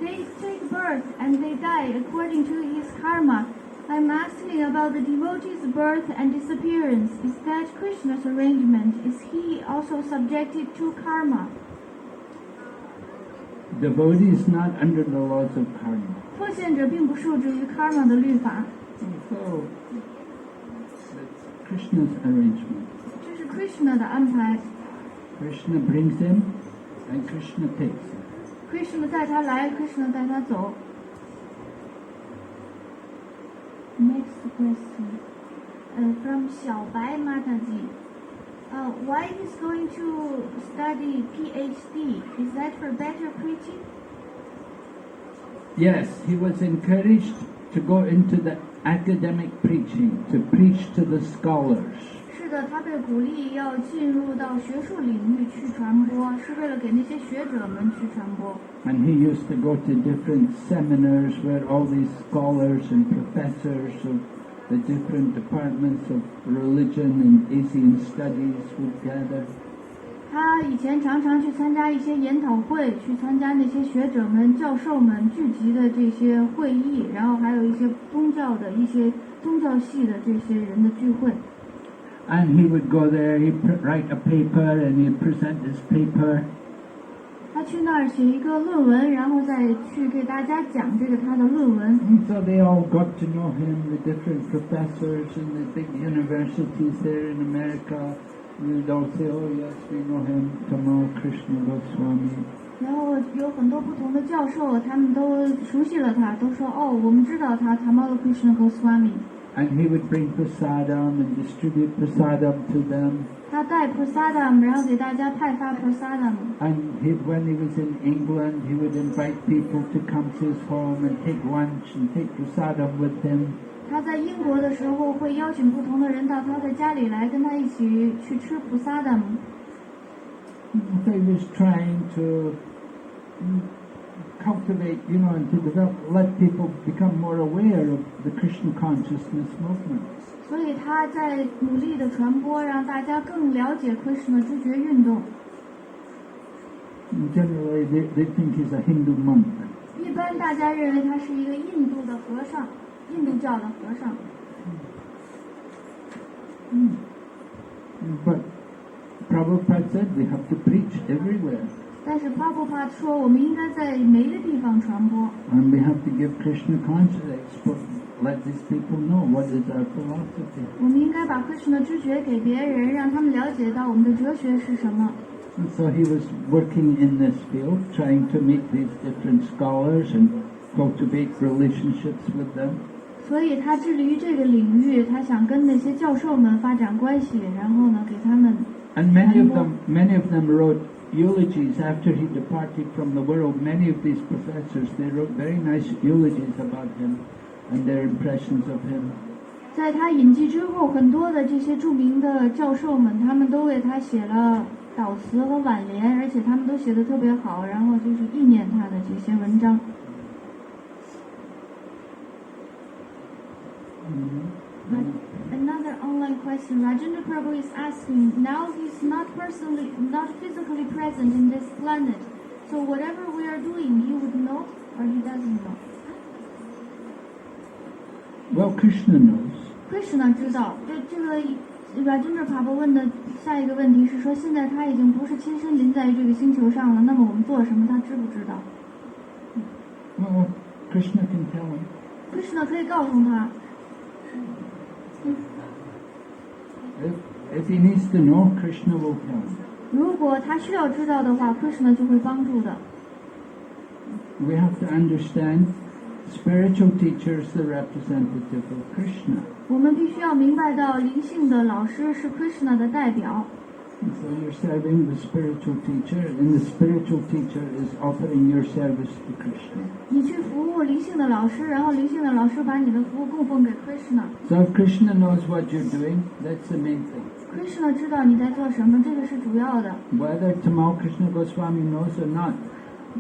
Speaker 2: They take birth and they die according to his karma. I'm asking about the devotee's birth and disappearance. Is that Krishna's arrangement? Is he also subjected to karma?
Speaker 1: devotee is not under the laws of karma.
Speaker 2: 奉献者并不受制于 karma 的律法。
Speaker 1: So, that's Krishna's arrangement.
Speaker 2: 这是 Krishna 的安排。
Speaker 1: Krishna brings him and Krishna takes him.
Speaker 2: Krishna 带他来 ，Krishna 带他走。Next question from 小白 Mataji. Why he's going to study PhD? Is that for better preaching?
Speaker 1: Yes, he was encouraged to go into the academic preaching, to preach to the scholars.
Speaker 2: 是的，他被鼓励要进入到学术领域去传播，是为了给那些学者们去传播。
Speaker 1: And he used to go to different seminars where all these scholars and professors of the different departments of religion and Asian studies would gather.
Speaker 2: 他以前常常去参加一些研讨会，去参加那些学者们、教授们聚集的这些会议，然后还有一些宗教系的这些人的聚会。
Speaker 1: And he would go there, he'd write a paper and he'd present his paper.
Speaker 2: 他去那儿写一个论文，然后再去给大家讲这个他的论文。
Speaker 1: And so they all got to know him, the different professors in the big universities there in America. You'd all say, oh yes, we know him, Tamal, Krishna, Goswami.
Speaker 2: 然后有很多不同的教授，他们都熟悉了他，都说哦，我们知道他 Tamal Krishna Goswami。And
Speaker 1: he would bring prasadam and distribute prasadam to them.
Speaker 2: 他带 prasadam， 然后给大家派发 prasadam。And
Speaker 1: when he was in England, he would invite people to come to his home and take lunch and take prasadam with him.
Speaker 2: 他在英国的时候会邀请不同的人到他的家里来，跟他一起去吃 prasadam。So
Speaker 1: he was trying to cultivate, and to develop, let people become more aware of the Krishna consciousness movement.
Speaker 2: 所以他在努力的传播，让大家更了解 Krishna 知觉运动。
Speaker 1: Generally, they think he's a Hindu monk.
Speaker 2: 一般大家认为他是一个印度的和尚，印度教的和尚。
Speaker 1: But Prabhupada said we have to preach everywhere.
Speaker 2: 但是 Prabhupada 说，我们应该在每一个地方传播。
Speaker 1: And we have to give Krishna consciousness, let these people know what is our philosophy.
Speaker 2: 我们应该把 Krishna 知觉给别人，让他们了解到我们的哲学是什么。
Speaker 1: And so he was working in this field, trying to meet these different scholars and cultivate relationships with them.
Speaker 2: 所以他致力于这个领域，他想跟那些教授们发展关系，然后呢，给他们。
Speaker 1: And many of them wrote eulogies after he departed from the world. Many of these professors, they wrote very nice eulogies about him and their impressions of him.
Speaker 2: 在他隐迹之后，很多的这些著名的教授们，他们都为他写了悼词和挽联，而且他们都写得特别好，然后就是纪念他的这些文章。Another online question. Rajendra Prabhu is asking, now he's not physically present in this planet. So whatever we are doing, he would know or he doesn't know?
Speaker 1: Well, Krishna knows.
Speaker 2: Krishna 知道。这个 Rajendra Prabhu 问的下一个问题是说，现在他已经不是亲身临在于这个星球上了，那么我们做什么，他知不知道？
Speaker 1: Well, Krishna can tell him.
Speaker 2: Krishna 可以告诉他。
Speaker 1: If he needs to know, Krishna will tell him.
Speaker 2: 如果他需要知道的话 ，Krishna 就会帮助的。
Speaker 1: We have to understand spiritual teacher is the representative of Krishna.
Speaker 2: 我们必须要明白到，灵性的老师是 Krishna 的代表。
Speaker 1: And so you're serving the spiritual teacher, and the spiritual teacher is offering your service to Krishna.
Speaker 2: 你去服务灵性的老师，然后灵性的老师把你的服务供奉给 Krishna。So
Speaker 1: if Krishna knows what you're doing, that's the main thing.
Speaker 2: Krishna 知道你在做什么，这个是主要的。
Speaker 1: Whether Tamal Krishna Goswami knows or not,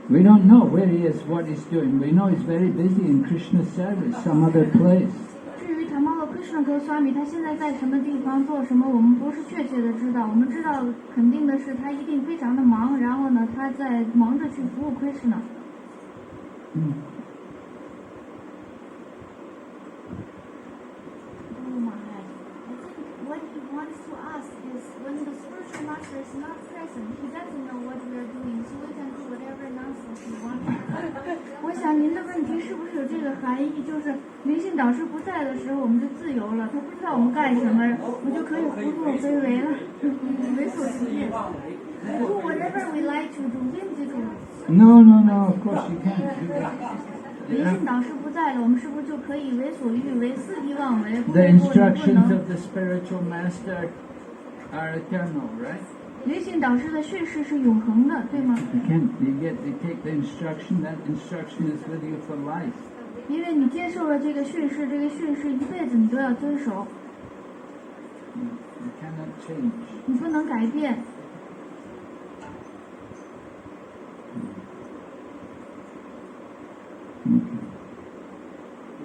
Speaker 1: we don't know where he is, what he's doing. We know he's very busy in Krishna's service, some other place.
Speaker 2: 至于 Tamal Krishna Goswami 他现在在什么地方做什么，我们不是确切的知道。我们知道肯定的是他一定非常的忙，然后呢，他在忙着去服务 Krishna。What he wants to ask is, when the spiritual master is not present, he doesn't know what we are doing, so we can do whatever nonsense we want. 我想您的问题是不是有这个含义，就是灵性导师不在的时候，我们就自由了，他不知道我们干什么，我们就可以胡作非为了，为所欲为 ，do whatever we like to do, whimsical.
Speaker 1: No, of course you can't do that.
Speaker 2: 灵性导师不在了，我们是不是就可以为所欲为、肆意妄为？
Speaker 1: The instructions of the spiritual master are eternal, right?
Speaker 2: 灵性导师的训示是永恒的，对吗？
Speaker 1: You take the instruction, that instruction is with you for life.
Speaker 2: 因为你接受了这个训示，这个训示一辈子你都要遵守，
Speaker 1: You cannot change.
Speaker 2: 你不能改变。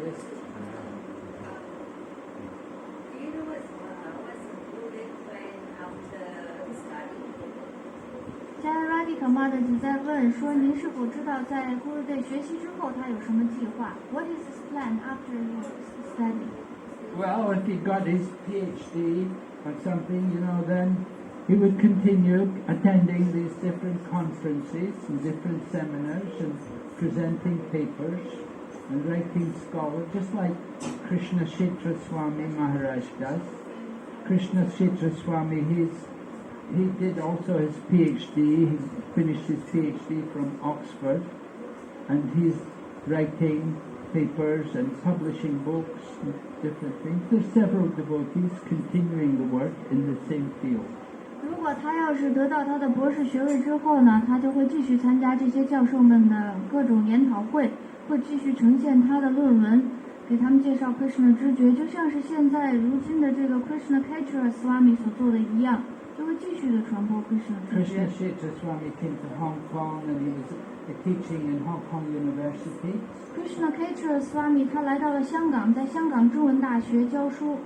Speaker 1: Yes.
Speaker 5: Do you know what's Buddha plan after study?
Speaker 2: 加拉蒂卡玛的就在问说，您是否知道在 Guru Day 学习之后他有什么计划 ？What is his plan after his study?
Speaker 1: Well, if he got his PhD or something, then he would continue attending these different conferences and different seminars and presenting papers and writing scholars, just like Krishna Kshetra Swami Maharaj does. Krishna Kshetra Swami, he did also his PhD. He finished his PhD from Oxford, and he's writing papers and publishing books and different things. There's several devotees continuing the work in the same field.
Speaker 2: 如果他要是得到他的博士学位之后呢，他就会继续参加这些教授们的各种研讨会，会继续呈现他的论文，给他们介绍 Krishna 知觉，就像是现在如今的这个 Krishna Kshetra Swami 所做的一样，就会继续的传播 Krishna 知觉
Speaker 1: Krishna。Kshetra Swami came to Hong Kong and he was teaching in Hong Kong University.
Speaker 2: Krishna Kshetra Swami 他来到了香港，在香港中文大学教书。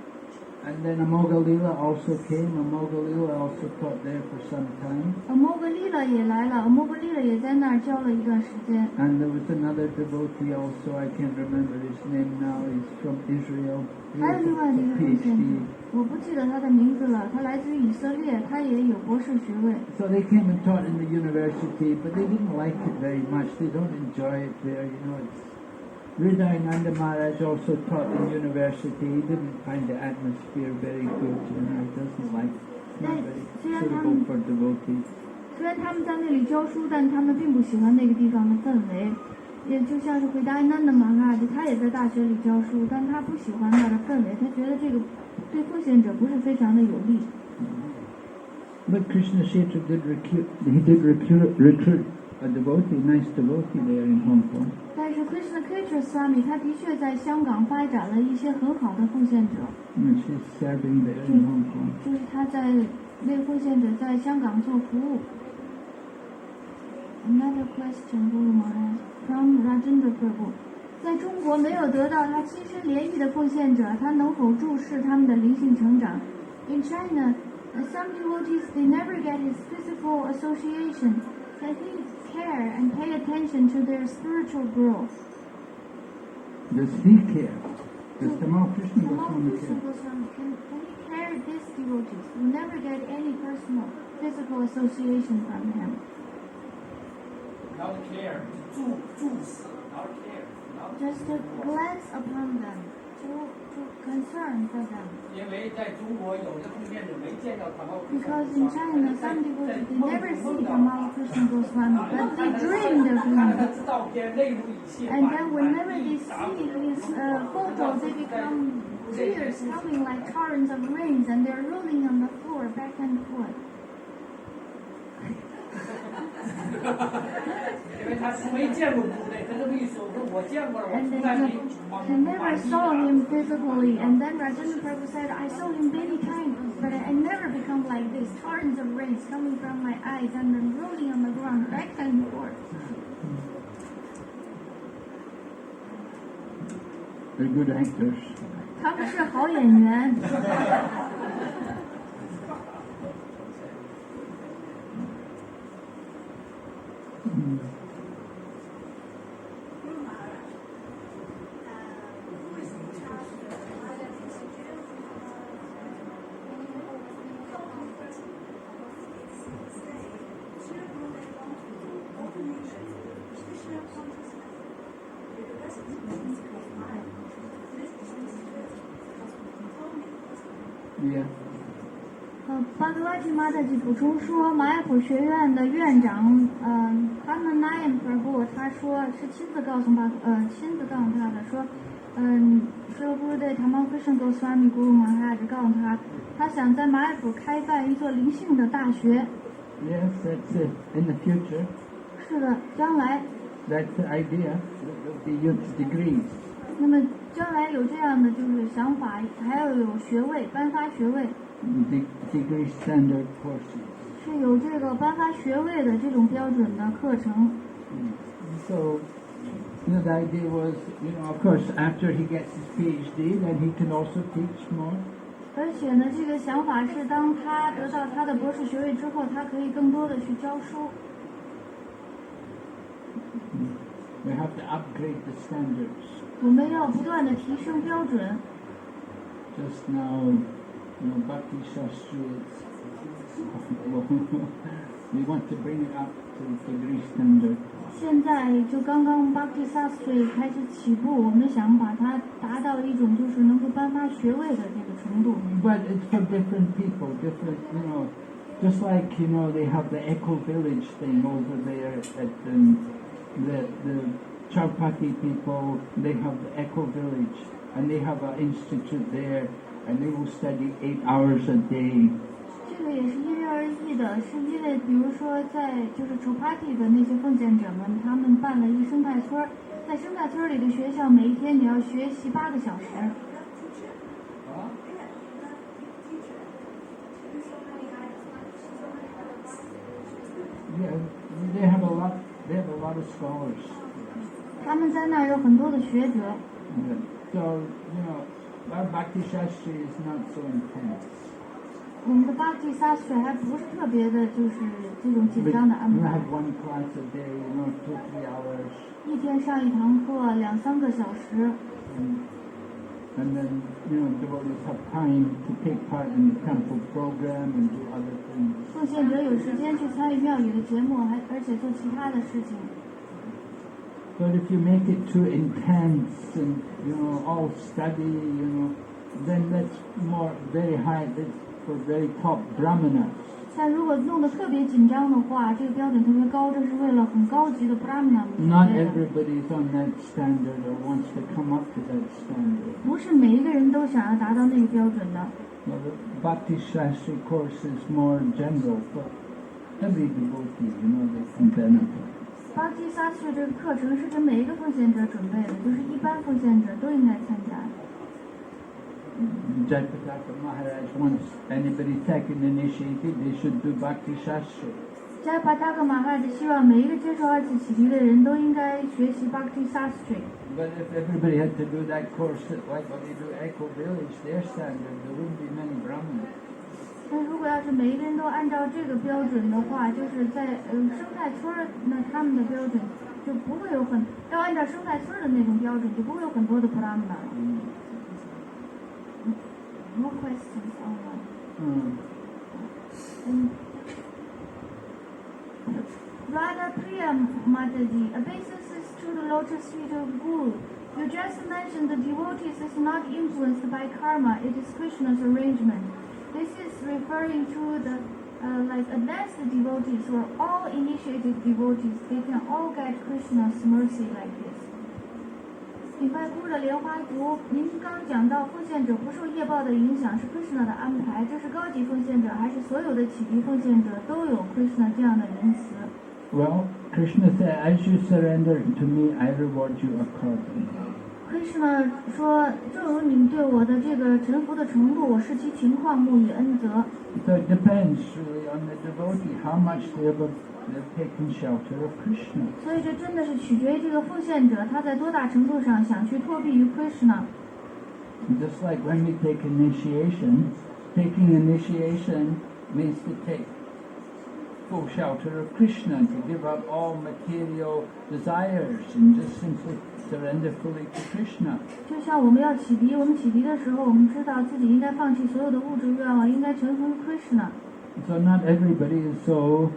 Speaker 1: And then Amogalila also came. Amogalila also taught there for some time.
Speaker 2: Amogalila 也来了 ，Amogalila 也在那儿教了一段时间。
Speaker 1: And there was another devotee also. I can't remember his name now. He's from Israel. He
Speaker 2: 还有
Speaker 1: has
Speaker 2: 另外的一个
Speaker 1: a
Speaker 2: 奉献者
Speaker 1: PhD.，
Speaker 2: 我不记得他的名字了，他来自于以色列，他也有博士学位。
Speaker 1: So they came and taught in the university, but they didn't like it very much. They don't enjoy it there. It's Hridayananda Maharaj also taught in university. He didn't find the atmosphere very good. He doesn't like it. Not very suitable for devotees.
Speaker 2: 虽然他们在那里教书，但他们并不喜欢那个地方的氛围。也就像是回答安南的玛哈，他也在大学里教书，但他不喜欢那的氛围，他觉得这个对奉献者不是非常的有利。
Speaker 1: But Krishna Kshetra did recruit a devotee, nice devotee there in Hong Kong.
Speaker 2: 但是 Krishna Kshetra Swami 他的确在香港发展了一些很好的奉献者，
Speaker 1: And she's serving there in Hong Kong.
Speaker 2: 就是他在为奉献者在香港做服务。Another question, Guru Maharaj, from Rajendra Prabhu. 在中国没有得到他亲身联谊的奉献者，他能否注视他们的灵性成长 ？In China, some devotees they never get his physical association. Can he care and pay attention to their spiritual growth?
Speaker 1: Does he care? Does Tamal Krishna
Speaker 2: Tamal
Speaker 1: Goswami
Speaker 2: Krishna
Speaker 1: care?
Speaker 2: Goswami, can he care these devotees who never get any personal physical association from him?
Speaker 4: Not care，注视 ，not care，not
Speaker 2: Just to glance upon them, to concern for them.
Speaker 4: 因为在中国有的奉献者没见到他们
Speaker 2: Because in China, some devotees they never see Tamal Krishna Goswami, but they dreamed of
Speaker 4: 看了
Speaker 2: him.
Speaker 4: 他的照片，泪如雨下。
Speaker 2: And then whenever they see his photo, they become tears coming like torrents of rains, and they're rolling on the floor back and forth.
Speaker 4: 因为他是没见过古代，他这么一说，我见过了，我
Speaker 2: And
Speaker 4: 从
Speaker 2: they
Speaker 4: 来没
Speaker 2: never saw him physically. And then Rajendra Prabhu said, I saw him many times, but I never become like this. Torrents of rains coming from my eyes and then rolling on the ground back and forth.
Speaker 1: They're good actors.
Speaker 2: 他们是好演员。
Speaker 5: 为什么他
Speaker 1: Yeah.
Speaker 2: 巴格瓦提玛特吉补充说，玛雅普学院的院长，Pananayan Prabhu，他说是亲自告诉他的，说，说不是对Tamal Krishna Goswami Guru Maharaja告诉他，他想在玛雅普开办一座灵性的大学。
Speaker 1: Yes, that's it. In the future,
Speaker 2: 是的，将来
Speaker 1: that's the idea. There'll be degrees.
Speaker 2: 那么将来有这样的就是想法，还要有学位，颁发学位，
Speaker 1: degree standard courses.
Speaker 2: 是有这个颁发学位的这种标准的课程。
Speaker 1: So, the idea was, of course, after he gets his PhD, then he can also teach more.
Speaker 2: 而且呢，这个想法是当他得到他的博士学位之后，他可以更多的去教书。
Speaker 1: We have to upgrade the standards.
Speaker 2: 我们要不断的提升标准。
Speaker 1: Just now, Bhakti Shastri, we want to bring it up to degree standard.
Speaker 2: 现在就刚刚 Bhakti Shastri 开始起步，我们想把它达到一种就是能够颁发学位的这个程度。
Speaker 1: But it's for different people, different, just like, they have the eco village thing over there at the Chowpatty people, they have the eco village, and they have an institute there, and they will study 8 hours a day.
Speaker 2: 这个也是因人而异的，是因为比如说在就是Chowpatty的那些奉献者们，他们办了一个生态村，在生态村里的学校，每一天你要学习8个小时。
Speaker 1: Yeah, they have a lot. They have a lot of scholars.
Speaker 2: 他们在那儿有很多的学者。
Speaker 1: So our Bhakti Shastri is not so intense.
Speaker 2: 我们的Bhakti Shastri还不是特别的，就是这种紧张的安
Speaker 1: We
Speaker 2: 排。
Speaker 1: have one class a day, 2-3 hours,
Speaker 2: 一天上一堂课2-3个小时，
Speaker 1: and then devotees have time to take part in the temple program and do other things.
Speaker 2: 奉献者有时间去参与庙宇的节目，而且做其他的事情。
Speaker 1: But if you make it too intense and all study, then that's more very high. That's for very top brahmanas.
Speaker 2: 但如果弄得特别紧张的话，这个标准特别高，这是为了很高级的 Brahmana 们
Speaker 1: Not
Speaker 2: 准备的。
Speaker 1: everybody is on that standard or wants to come up to that standard.
Speaker 2: 不是每一个人都想要达到那个标准的。
Speaker 1: The Bhakti Shastri course is more general for every devotee, they can benefit.
Speaker 2: Bhakti Shastri 这个课程是给每一个奉献者准备的，就是一般奉献者都应该参加。
Speaker 1: Jayapataka Maharaja wants anybody second initiated, they should do Bhakti Shastri.
Speaker 2: Jayapataka Maharaja 希望每一个接受二次启迪的人都应该学习 Bhakti Shastri。
Speaker 1: But if everybody had to do that course like what they do Echo Village, their standard, there wouldn't be many Brahmins.
Speaker 2: 但如果要是每一个人都按照这个标准的话，就是在生态村儿，那他们的标准就不会有要按照生态村儿的那种标准，就不会有很多的 Brahmana 了。No questions online. Radha Priya Mataji, obeisances to the lotus feet of Guru. You just mentioned the devotees is not influenced by karma, it is Krishna's arrangement. This is referring to the advanced devotees or all initiated devotees. They can all get Krishna's mercy like this. 礼拜姑的莲花足，您刚讲到奉献者不受业报的影响是 Krishna 的安排，这是高级奉献者还是所有的启迪奉献者都有 Krishna 这样的仁慈？
Speaker 1: Well, Krishna said, as you surrender to me, I reward you accordingly.
Speaker 2: Krishna 说，正如你们对我的这个臣服的程度，我视其情况沐予恩泽。
Speaker 1: So it depends really on the devotee, how much they've taken shelter of Krishna.
Speaker 2: 所以这真的是取决于这个奉献者他在多大程度上想去托庇于 Krishna。
Speaker 1: Just like when we take initiation, taking initiation means to take full shelter of Krishna, to give up all material desires and just simply surrender fully to Krishna.
Speaker 2: 就像我们要启迪，我们启迪的时候，我们知道自己应该放弃所有的物质愿望，应该臣服于 Krishna。
Speaker 1: So not everybody is so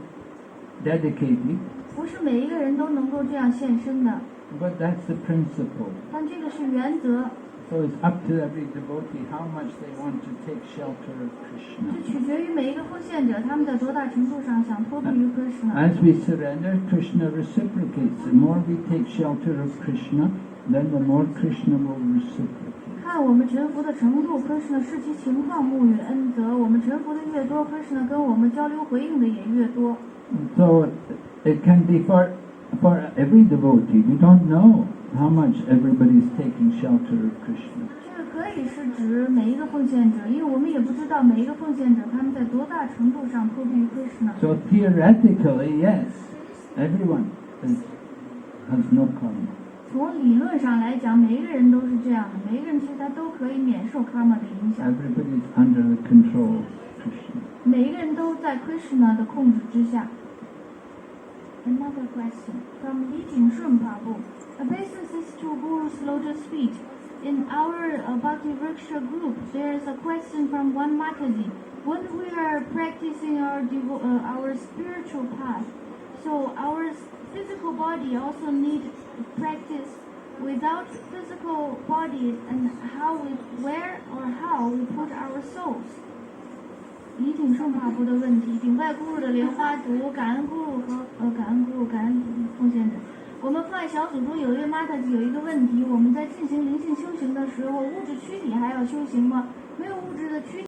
Speaker 1: dedicated,
Speaker 2: 不是每一个人都能够这样献身的，
Speaker 1: but that's the principle.
Speaker 2: 但这个是原则，
Speaker 1: So it's up to every devotee how much they want to take shelter of
Speaker 2: 这
Speaker 1: Krishna.
Speaker 2: 取决于每一个奉献者他们在多大程度上想托庇于 Krishna。
Speaker 1: As we surrender, Krishna reciprocates. The more we take shelter of Krishna, then the more Krishna will reciprocate.
Speaker 2: 看我们臣服的程度 ，Krishna 视其情况沐予恩泽。我们臣服的越多 ，Krishna 跟我们交流回应的也越多。
Speaker 1: So it can be for every devotee. We don't know. how much everybody's taking shelter of Krishna.
Speaker 2: 这个可以是指每一个奉献者，因为我们也不知道每一个奉献者他们在多大程度上脱离于 Krishna。
Speaker 1: So theoretically, yes, everyone has no karma.
Speaker 2: 从理论上来讲，每一个人都是这样的，每一个人其实他都可以免受 karma 的影响。
Speaker 1: Everybody's under the control of Krishna.
Speaker 2: 每一个人都在 Krishna 的控制之下。Another question from Li Jingshun Prabhu. Obeisances to Guru's lotus feet. In our Bhakti Vriksha group, there is a question from one Mataji. When we are practicing our spiritual path, so our physical body also need practice without physical body, and where or how we put our souls. 李挺顺法部的问题，顶拜咕噜的莲花读，感恩咕噜和感恩咕噜，感恩奉献者。我们父爱小组中有一位玛塔吉有一个问题：我们在进行灵性修行的时候，物质躯体还要修行吗？没有物质的躯体。